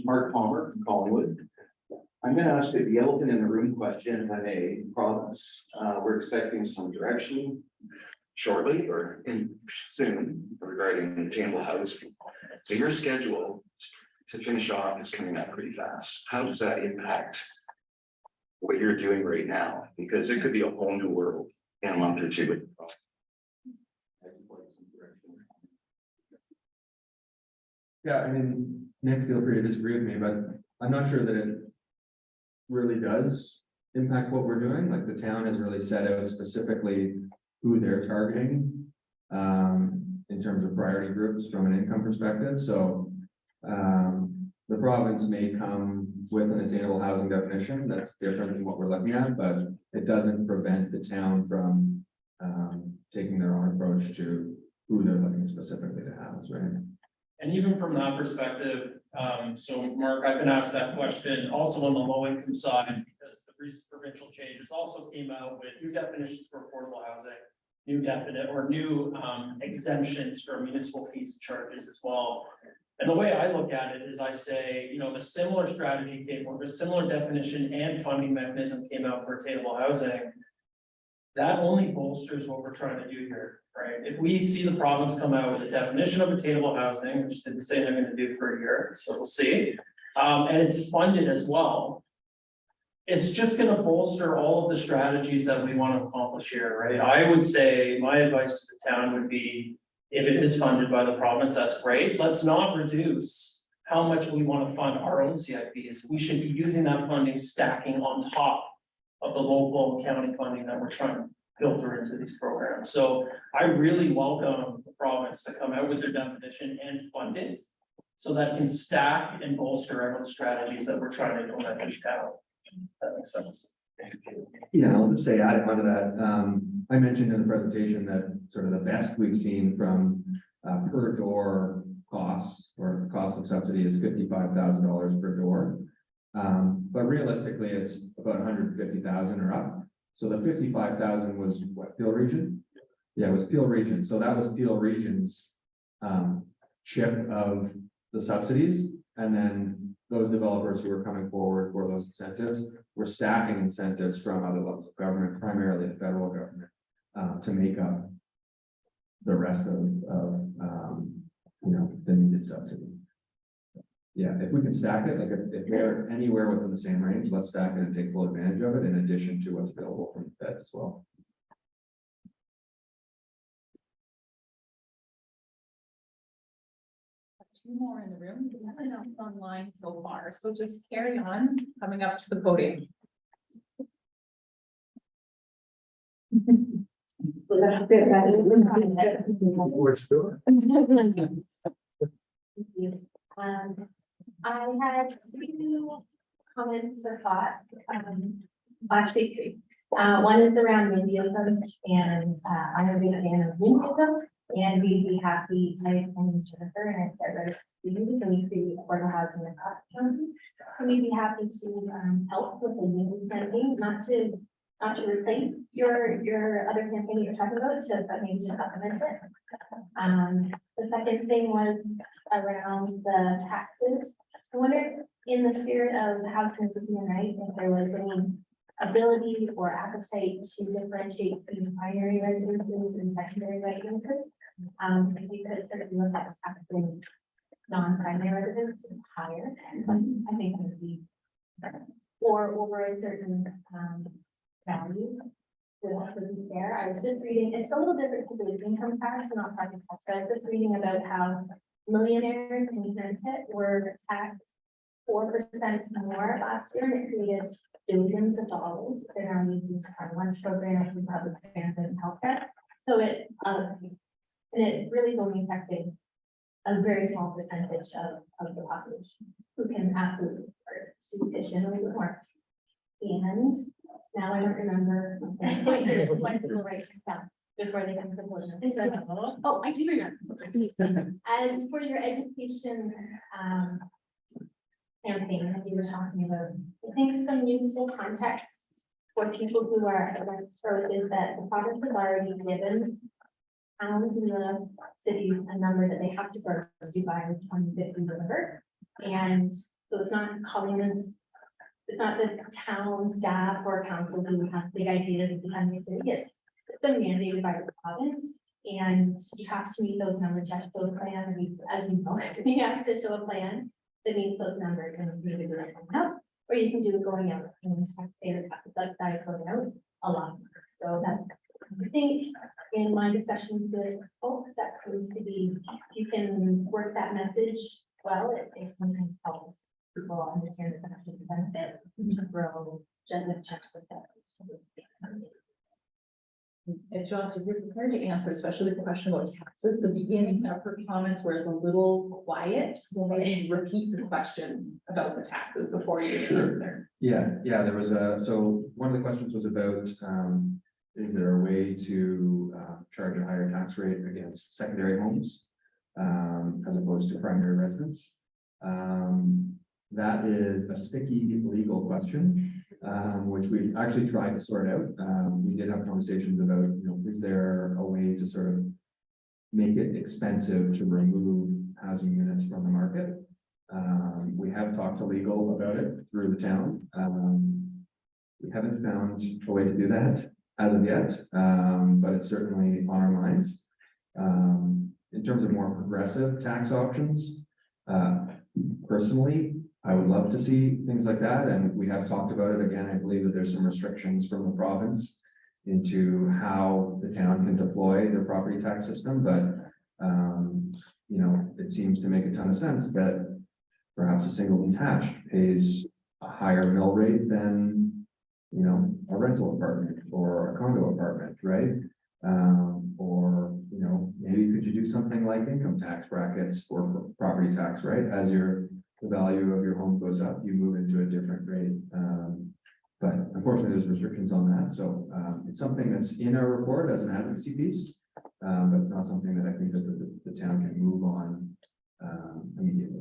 Mark Palmer from Collingwood. I'm going to ask you the elephant in the room question on a province. We're expecting some direction shortly or soon regarding attainable housing. So your schedule to finish off is coming up pretty fast. How does that impact what you're doing right now? Because it could be a whole new world in a month or two. Yeah, I mean, Nick, feel free to disagree with me, but I'm not sure that it really does impact what we're doing. Like the town has really set out specifically who they're targeting in terms of priority groups from an income perspective. So the province may come with an attainable housing definition that's different than what we're looking at, but it doesn't prevent the town from taking their own approach to who they're looking specifically to house, right? And even from that perspective, so Mark, I've been asked that question also on the low income side, because the recent provincial changes also came out with new definitions for affordable housing, new exemptions for municipal fees and charges as well. And the way I look at it is I say, the similar strategy came, or the similar definition and funding mechanism came out for attainable housing. That only bolsters what we're trying to do here, right? If we see the province come out with a definition of attainable housing, which they've been saying they're going to do for a year, so we'll see, and it's funded as well, it's just going to bolster all of the strategies that we want to accomplish here, right? I would say my advice to the town would be, if it is funded by the province, that's great. Let's not reduce how much we want to fund our own CIPs, we should be using that funding stacking on top of the local and county funding that we're trying to filter into these programs. So I really welcome the province to come out with their definition and fund it, so that can stack and bolster our own strategies that we're trying to implement in town. That makes sense. Yeah, I'll just say, adding onto that, I mentioned in the presentation that sort of the best we've seen from per door costs or cost of subsidy is $55,000 per door. But realistically, it's about 150,000 or up. So the 55,000 was what, Peel Region? Yeah, it was Peel Region. So that was Peel Region's chip of the subsidies. And then those developers who were coming forward for those incentives were stacking incentives from other levels of government, primarily the federal government, to make up the rest of the needed subsidy. Yeah, if we can stack it, like if we're anywhere within the same range, let's stack it and take full advantage of it in addition to what's available from the feds as well. Two more in the room. We haven't enough online so far, so just carry on coming up to the podium. I had two comments or thoughts, actually three. One is around NIMBYism, and I'm a big fan of NIMBYism, and we'd be happy, I am Jennifer, and I started community, and we create affordable housing across the county. So we'd be happy to help with the NIMBY campaign, not to replace your other campaign you're talking about, but maybe to supplement it. The second thing was around the taxes. I wondered, in the spirit of housing is being right, if there was any ability or appetite to differentiate between primary residences and secondary residences. If you could sort of look at taxing non-primary residents higher, I think it would be, or over a certain value. Would be fair. I was just reading, it's a little different because it's income tax and not property tax. So I was just reading about how millionaires in Connecticut were taxed 4% more last year, and it created billions of dollars. They're now using our lunch program and public transit and healthcare. So and it really is only affecting a very small percentage of the population who can absolutely afford to pitch in a little bit more. And now I don't remember. It's like people write stuff before they come to the podium. Oh, I do remember. As for your education campaign that you were talking about, I think some useful context for people who are is that the province has already given towns in the cities a number that they have to grow to by 2050 deliver. And so it's not Colleen's. It's not the town staff or council who have big ideas behind the city. It's been mandated by the province, and you have to meet those numbers. You have to show a plan, and as you know, you have to show a plan that meets those numbers, and you can do it going out, or you can do it going out. And taxpayers have to subsidize going out a lot more. So that's, I think, in my discussions with folks, that seems to be, you can work that message well. It sometimes helps people understand the benefit to grow gently check with that. And Josh, if you're prepared to answer, especially the question about taxes, the beginning of her comments was a little quiet, so maybe repeat the question about the taxes before you answer. Yeah, there was so one of the questions was about, is there a way to charge a higher tax rate against secondary homes as opposed to primary residence? That is a sticky legal question, which we actually tried to sort out. We did have conversations about, is there a way to sort of make it expensive to remove housing units from the market? We have talked to legal about it through the town. We haven't found a way to do that as of yet, but it's certainly on our minds. In terms of more progressive tax options, personally, I would love to see things like that, and we have talked about it again. I believe that there's some restrictions from the province into how the town can deploy their property tax system, but it seems to make a ton of sense that perhaps a single detached pays a higher mill rate than, you know, a rental apartment or a condo apartment, right? Or, you know, maybe could you do something like income tax brackets for property tax, right? As the value of your home goes up, you move into a different rate. But unfortunately, there's restrictions on that. So it's something that's in our report as an advocacy piece. But it's not something that I think that the town can move on immediately.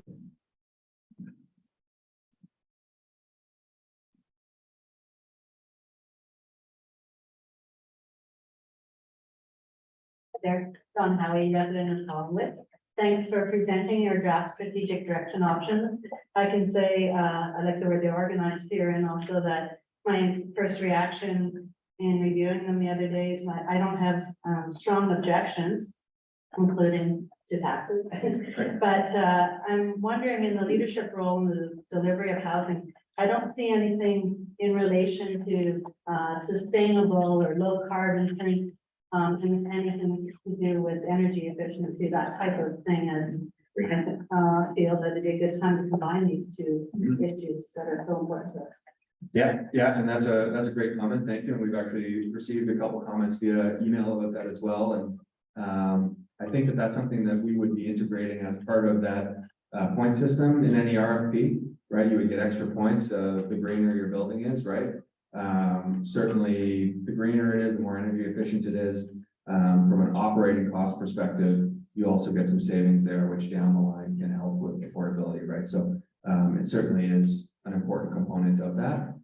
There, Don Howie, resident of Collinwood. Thanks for presenting your draft strategic direction options. I can say, I like the word they're organized here, and also that my first reaction in reviewing them the other day is I don't have strong objections, including to taxes. But I'm wondering, in the leadership role in the delivery of housing, I don't see anything in relation to sustainable or low carbon things. And anything to do with energy efficiency, that type of thing, as I feel that it'd be a good time to combine these two issues that are so important to us. Yeah, and that's a great comment. Thank you. And we've actually received a couple comments via email about that as well. And I think that that's something that we would be integrating as part of that point system in any RFP, right? You would get extra points the greener your building is, right? Certainly, the greener it is, the more energy efficient it is. From an operating cost perspective, you also get some savings there, which down the line can help with affordability, right? So it certainly is an important component of that.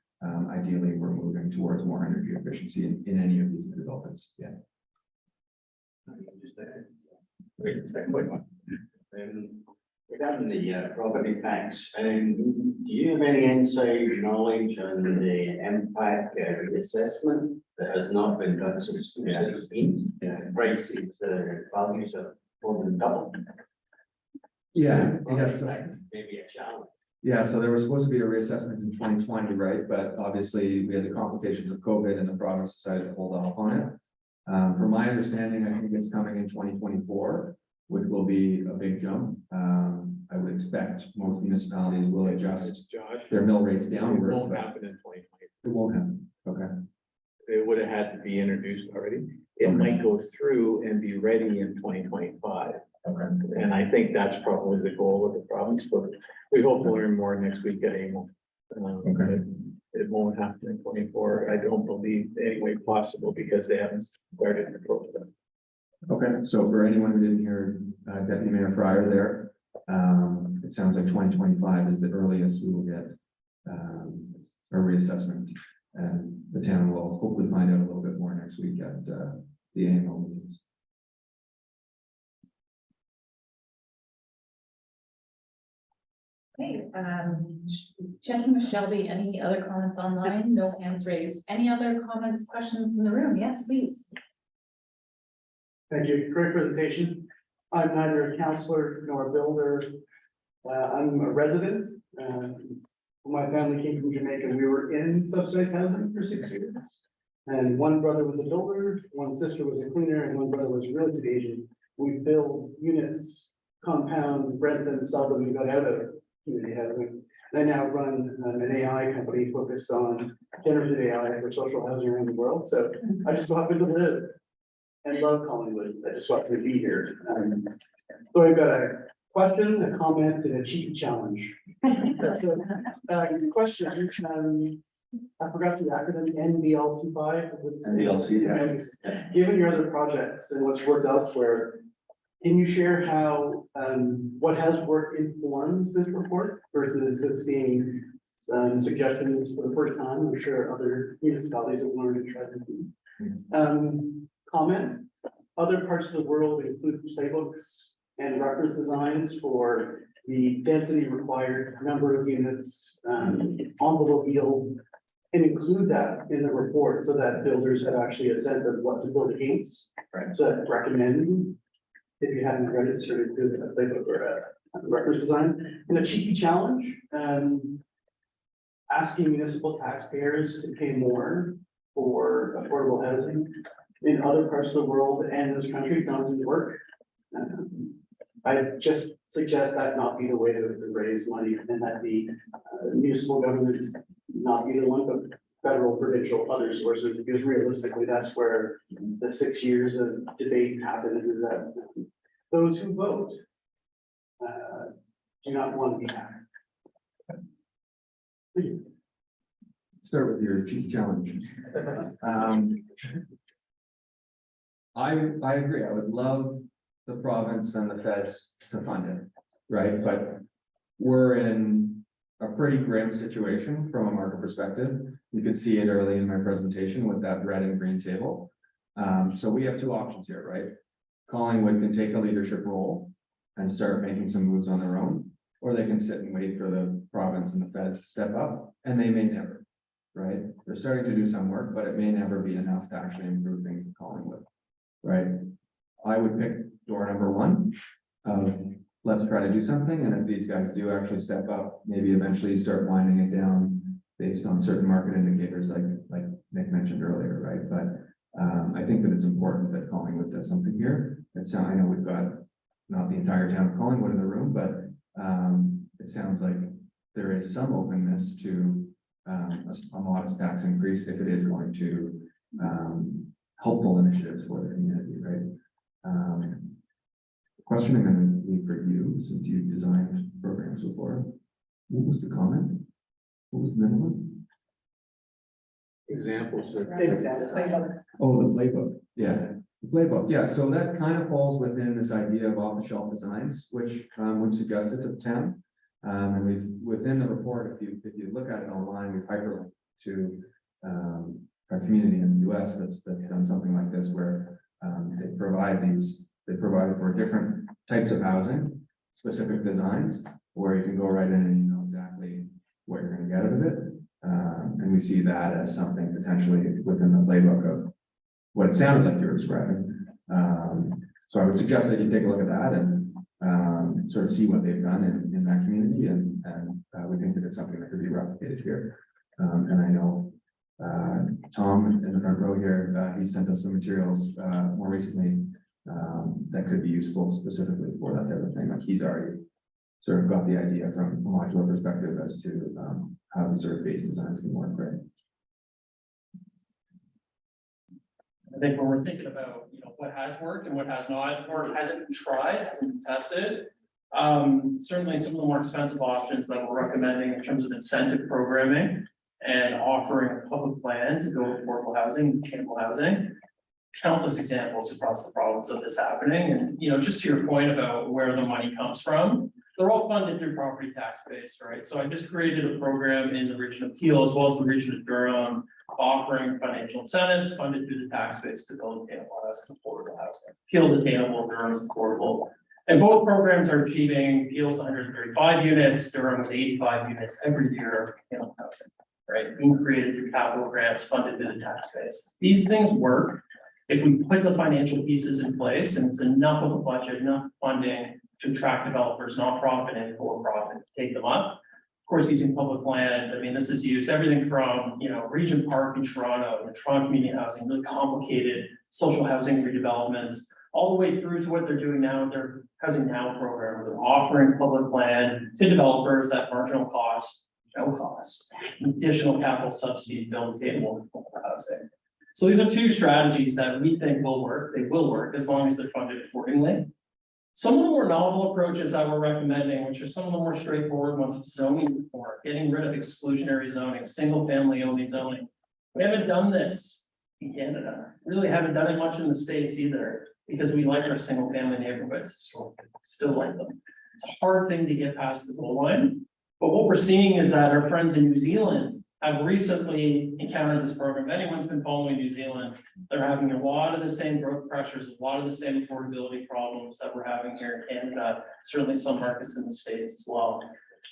Ideally, we're moving towards more energy efficiency in any of these developments. Yeah. Regarding the property tax, do you have any inside knowledge on the impact assessment that has not been done since 2016? Prices, values have more than doubled. Yeah. Maybe a challenge. Yeah, so there was supposed to be a reassessment in 2020, right? But obviously we had the complications of COVID and the province decided to hold off on it. From my understanding, I think it's coming in 2024, which will be a big jump. I would expect most municipalities will adjust their mill rates downward. It won't happen in 2020. It won't happen. Okay. It would have had to be introduced already. It might go through and be ready in 2025. Okay. And I think that's probably the goal of the province, but we hope to learn more next week at AMO. Okay. It won't happen in 24. I don't believe any way possible because they haven't started the process. Okay, so for anyone who didn't hear Deputy Mayor Fryer there, it sounds like 2025 is the earliest we will get a reassessment. And the town will hopefully find out a little bit more next week at the annual meetings. Okay, checking with Shelby, any other comments online? No hands raised. Any other comments, questions in the room? Yes, please. Thank you. Great presentation. I'm neither a counselor nor a builder. I'm a resident. My family came from Jamaica. We were in subsidized housing for 6 years. And one brother was a builder, one sister was a cleaner, and one brother was a real estate agent. We build units, compound, rent them, sell them, and got out of community housing. I now run an AI company focused on generative AI for social housing around the world. So I just happen to live and love Collingwood. I just want to be here. So I've got a question, a comment, and a cheeky challenge. So, question, I forgot the acronym NVLC5. NVLC, yeah. Given your other projects and what's worked elsewhere, can you share how, what has worked informs this report versus this being suggestions for the first time? I'm sure other municipalities have learned and tried to comment. Other parts of the world include playbooks and reference designs for the density required, number of units, envelope yield, and include that in the report so that builders have actually a sense of what to build against. Right. So I'd recommend, if you haven't read it, sort of do a playbook or a reference design. And a cheeky challenge, asking municipal taxpayers to pay more for affordable housing in other parts of the world and this country doesn't work. I just suggest that not be the way to raise money and that the municipal government not be the one, but federal, provincial, other sources, because realistically, that's where the 6 years of debate happens, is that those who vote do not want to be hacked. Start with your chief challenge. I agree. I would love the province and the feds to fund it, right? But we're in a pretty grim situation from a market perspective. You could see it early in my presentation with that red and green table. So we have two options here, right? Collingwood can take a leadership role and start making some moves on their own, or they can sit and wait for the province and the feds to step up, and they may never, right? They're starting to do some work, but it may never be enough to actually improve things in Collingwood, right? I would pick door number one. Let's try to do something, and if these guys do actually step up, maybe eventually start winding it down based on certain market indicators like Nick mentioned earlier, right? But I think that it's important that Collingwood does something here. I know we've got not the entire town of Collingwood in the room, but it sounds like there is some openness to a modest tax increase if it is going to helpful initiatives for the community, right? Question I'm going to leave for you, since you've designed programs before. What was the comment? What was the minimum? Examples. Oh, the playbook. Yeah, the playbook. Yeah, so that kind of falls within this idea of off-the-shelf designs, which we suggested to the town. And we've within the report, if you look at it online, we've hyperlinked to a community in the US that's done something like this, where they provide for different types of housing, specific designs, where you can go right in and you know exactly what you're going to get out of it. And we see that as something potentially within the playbook of what it sounded like you were describing. So I would suggest that you take a look at that and sort of see what they've done in that community, and we think that it's something that could be replicated here. And I know Tom in the front row here, he sent us some materials more recently that could be useful specifically for that type of thing. Like he's already sort of got the idea from a modular perspective as to how the sort of base designs can work, right? I think when we're thinking about, what has worked and what has not, or hasn't been tried, hasn't been tested. Certainly some of the more expensive options that we're recommending in terms of incentive programming and offering a public plan to go affordable housing, attainable housing. Countless examples across the province of this happening. And, just to your point about where the money comes from, they're all funded through property tax base, right? So I just created a program in the region of Peel as well as the region of Durham, offering financial incentives funded through the tax base to build attainable housing, affordable housing. Peel's attainable, Durham's affordable. And both programs are achieving, Peel's 135 units, Durham's 85 units every year of attainable housing, right? Being created through capital grants funded through the tax base. These things work if we put the financial pieces in place and it's enough of a budget, enough funding to attract developers, nonprofit and for-profit, to take them up. Of course, using public land, I mean, this is used everything from, Regent Park in Toronto, the Toronto Community Housing, really complicated social housing redevelopments, all the way through to what they're doing now with their Housing Now program, where they're offering public land to developers at marginal cost, no cost, additional capital subsidy to build attainable housing. So these are two strategies that we think will work. They will work as long as they're funded accordingly. Some of the more novel approaches that we're recommending, which are some of the more straightforward ones, of zoning reform, getting rid of exclusionary zoning, single family only zoning. We haven't done this in Canada. Really haven't done it much in the States either, because we like our single family neighborhoods, still like them. It's a hard thing to get past the goal line. But what we're seeing is that our friends in New Zealand have recently encountered this program. If anyone's been following New Zealand, they're having a lot of the same growth pressures, a lot of the same affordability problems that we're having here in Canada, certainly some markets in the States as well.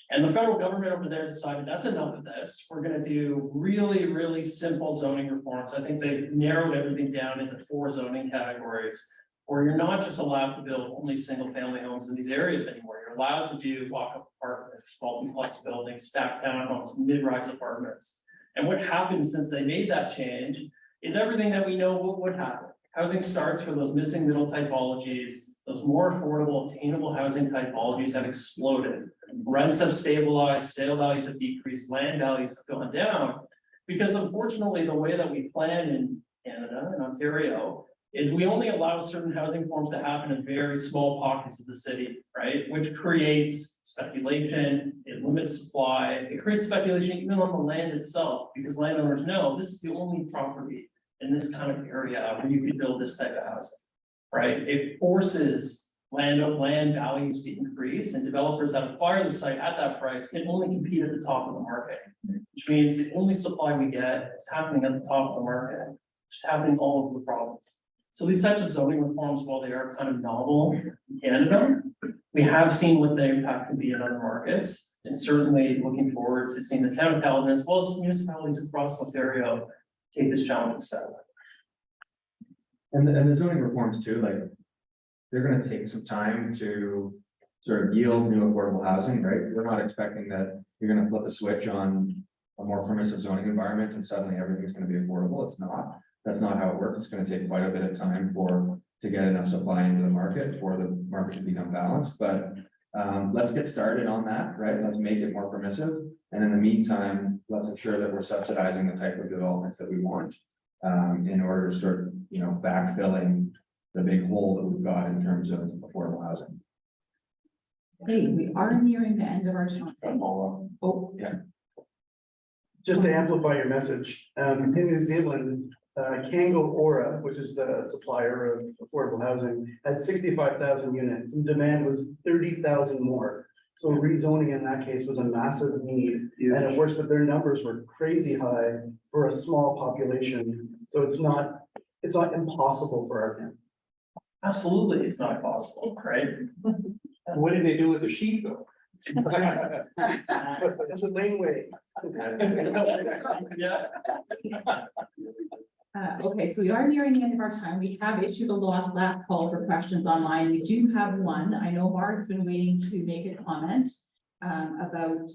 And the federal government over there decided that's enough of this. We're going to do really, really simple zoning reforms. I think they've narrowed everything down into 4 zoning categories, where you're not just allowed to build only single family homes in these areas anymore. You're allowed to do walk-up apartments, multiplex buildings, stacked townhomes, mid-rise apartments. And what happened since they made that change is everything that we know what would happen. Housing starts for those missing middle typologies, those more affordable, attainable housing typologies have exploded. Rents have stabilized, sale values have decreased, land values have gone down. Because unfortunately, the way that we plan in Canada and Ontario is we only allow certain housing forms to happen in very small pockets of the city, right? Which creates speculation, it limits supply, it creates speculation even on the land itself, because landowners know this is the only property in this kind of area where you can build this type of housing, right? It forces land values to increase, and developers that acquire the site at that price can only compete at the top of the market, which means the only supply we get is happening at the top of the market, which is happening all over the province. So these types of zoning reforms, while they are kind of novel in Canada, we have seen what the impact can be in other markets, and certainly looking forward to seeing the town of Caledon as well as municipalities across Ontario take this challenging step. And the zoning reforms too, like, they're gonna take some time to sort of yield new affordable housing, right? We're not expecting that you're gonna flip a switch on a more permissive zoning environment and suddenly everything's gonna be affordable. It's not. That's not how it works. It's gonna take quite a bit of time to get enough supply into the market for the market to become balanced, but let's get started on that, right? Let's make it more permissive. And in the meantime, let's ensure that we're subsidizing the type of developments that we want in order to start, backfilling the big hole that we've got in terms of affordable housing. Hey, we are nearing the end of our time. Oh, Yeah. Just to amplify your message, in New Zealand, Kango Ora, which is the supplier of affordable housing, had 65,000 units and demand was 30,000 more. So rezoning in that case was a massive need, and it works, but their numbers were crazy high for a small population. So it's not impossible for our town. Absolutely, it's not possible, right? What did they do with the sheep though? It's a laneway. Yeah. Okay, so we are nearing the end of our time. We have issued a last call for questions online. We do have one. I know Mark's been waiting to make a comment about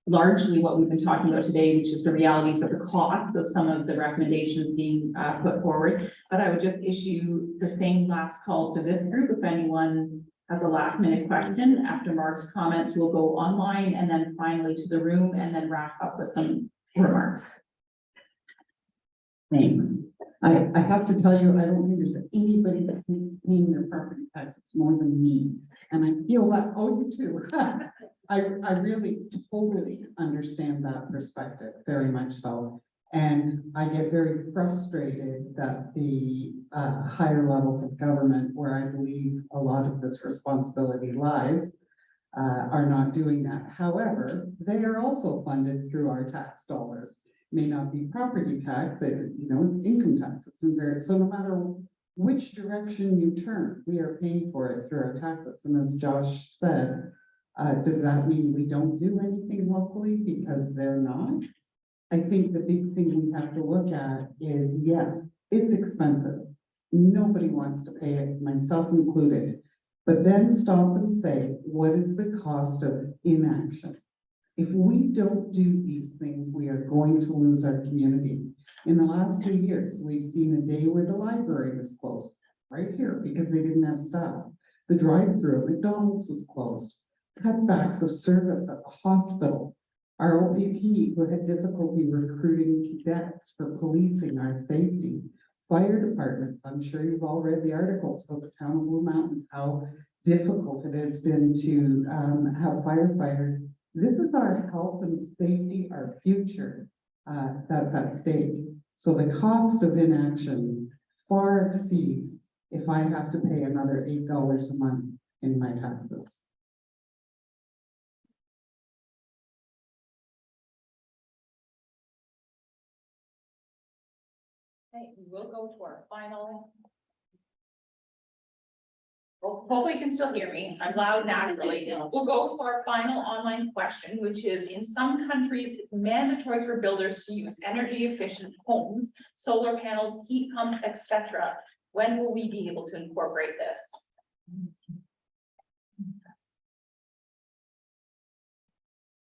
largely what we've been talking about today, which is the realities of the cost of some of the recommendations being put forward. But I would just issue the same last call to this group. If anyone has a last minute question after Mark's comments, we'll go online and then finally to the room and then wrap up with some remarks. Thanks. I have to tell you, I don't think there's anybody that thinks paying their property taxes more than me. And I feel that, you too. I really totally understand that perspective, very much so. And I get very frustrated that the higher levels of government, where I believe a lot of this responsibility lies, are not doing that. However, they are also funded through our tax dollars. May not be property tax, it's income taxes. So no matter which direction you turn, we are paying for it through our taxes. And as Josh said, does that mean we don't do anything locally because they're not? I think the big thing we have to look at is, yes, it's expensive. Nobody wants to pay it, myself included. But then stop and say, what is the cost of inaction? If we don't do these things, we are going to lose our community. In the last 2 years, we've seen a day where the library was closed right here because they didn't have staff. The drive-through at McDonald's was closed. Cutbacks of service at the hospital. Our OPP, who had difficulty recruiting cadets for policing our safety. Fire departments, I'm sure you've all read the articles about the town of Blue Mountains, how difficult it has been to have firefighters. This is our health and safety, our future that's at stake. So the cost of inaction far exceeds if I have to pay another $8 a month in my taxes. Okay, we'll go to our final. Well, hopefully you can still hear me. I'm loud naturally. We'll go to our final online question, which is, in some countries, it's mandatory for builders to use energy efficient homes, solar panels, heat pumps, etc. When will we be able to incorporate this?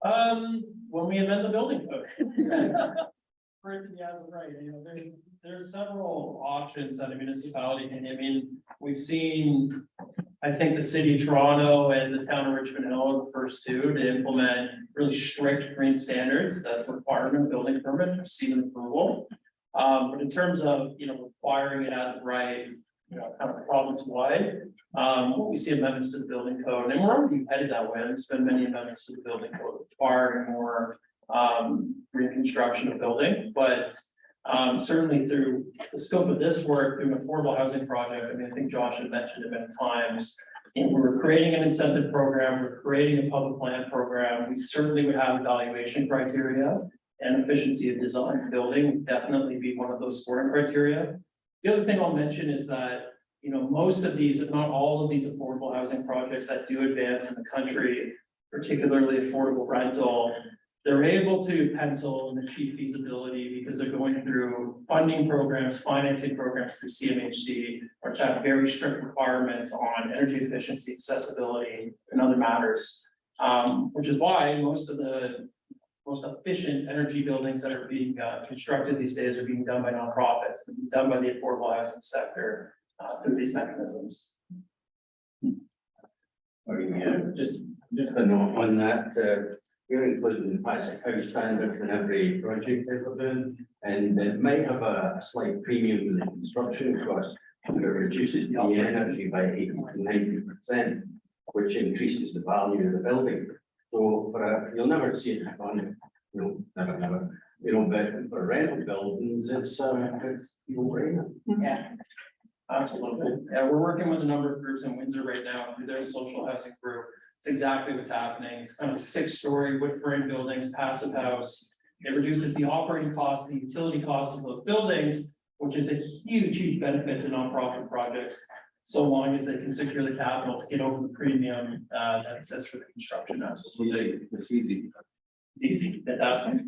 When we amend the building code. for it to be as of right, there's several options that a municipality can, we've seen. I think the city of Toronto and the town of Richmond Hill are the first two to implement really strict green standards that's requirement of building permit to receive an approval. But in terms of, requiring it as of right, kind of province wide, we see amendments to the building code, and we're already headed that way. There's been many amendments to the building code requiring more reconstruction of building, but certainly through the scope of this work, through an affordable housing project, I think Josh had mentioned it many times. We're creating an incentive program, we're creating a public plan program, we certainly would have evaluation criteria and efficiency of design building would definitely be one of those scoring criteria. The other thing I'll mention is that, most of these, if not all of these affordable housing projects that do advance in the country, particularly affordable rental, they're able to pencil and achieve feasibility because they're going through funding programs, financing programs through CMHC, which have very strict requirements on energy efficiency, accessibility, and other matters. Which is why most of the most efficient energy buildings that are being constructed these days are being done by nonprofits, they're being done by the affordable housing sector through these mechanisms. Just a note on that, you're including basic house standards in every project that we're doing, and it might have a slight premium in the construction cost. It reduces the energy by 80 to 90%, which increases the value of the building. So you'll never see it on, never. But for rental buildings, it's no-brainer. Yeah. Absolutely. Yeah, we're working with a number of groups in Windsor right now through their social housing group. It's exactly what's happening. It's kind of 6-story wood frame buildings, passive house. It reduces the operating costs, the utility costs of those buildings, which is a huge benefit to nonprofit projects, so long as they can secure the capital to get over the premium that exists for the construction. Absolutely. It's easy. It's easy. Fantastic.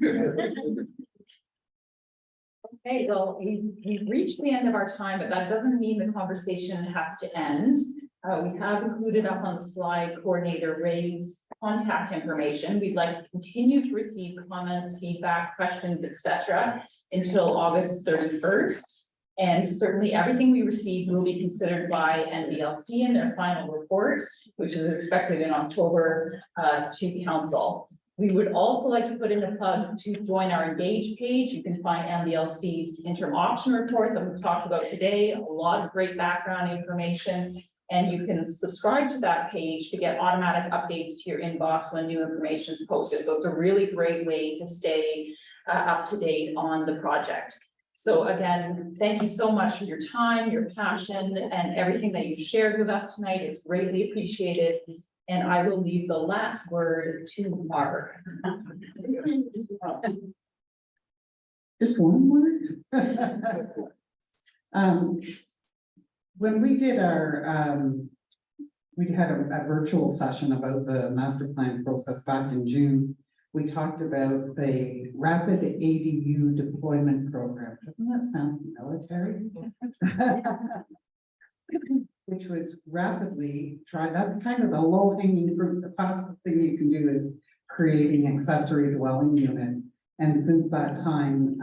Okay, well, we've reached the end of our time, but that doesn't mean the conversation has to end. We have included up on the slide Coordinator Ray's contact information. We'd like to continue to receive comments, feedback, questions, etc. until August 31st. And certainly everything we receive will be considered by NBLC in their final report, which is expected in October to council. We would also like to put in a plug to join our Engage page. You can find NBLC's interim option report that we've talked about today, a lot of great background information. And you can subscribe to that page to get automatic updates to your inbox when new information is posted. So it's a really great way to stay up to date on the project. So again, thank you so much for your time, your passion, and everything that you've shared with us tonight. It's greatly appreciated. And I will leave the last word to Mark. Just one word. When we did we had a virtual session about the master plan process back in June. We talked about the rapid ADU deployment program. Doesn't that sound military? Which was rapidly that's kind of the low hanging fruit. The fastest thing you can do is creating accessory dwelling units. And since that time,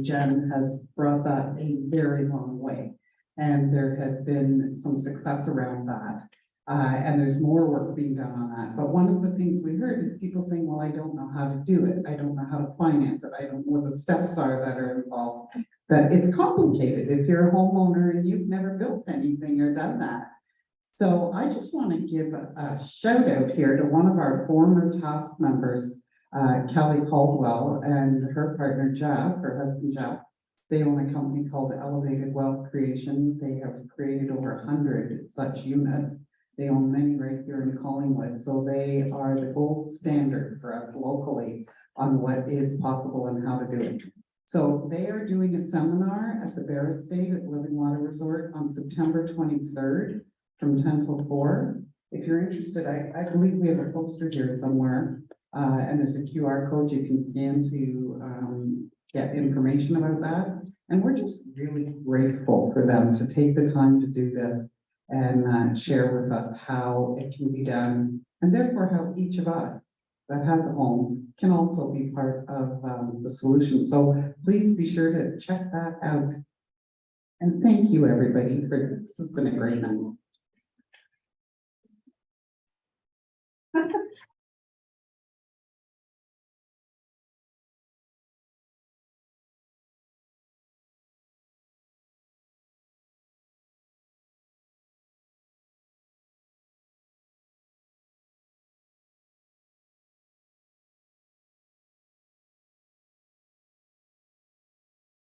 Jen has brought that a very long way. And there has been some success around that. And there's more work being done on that. But one of the things we heard is people saying, well, I don't know how to do it. I don't know how to finance it. I don't know what the steps are that are involved. That it's complicated if you're a homeowner and you've never built anything or done that. So I just want to give a shout out here to one of our former task members, Kelly Caldwell, and her partner Jeff, her husband Jeff. They own a company called Elevated Wealth Creation. They have created over 100 such units. They own many right here in Collingwood. So they are the gold standard for us locally on what is possible and how to do it. So they are doing a seminar at the Bear Estate at Living Water Resort on September 23rd from 10 till 4. If you're interested, I believe we have a poster here somewhere. And there's a QR code you can scan to get information about that. And we're just really grateful for them to take the time to do this and share with us how it can be done, and therefore how each of us that has a home can also be part of the solution. So please be sure to check that out. And thank you, everybody, for this has been a great night.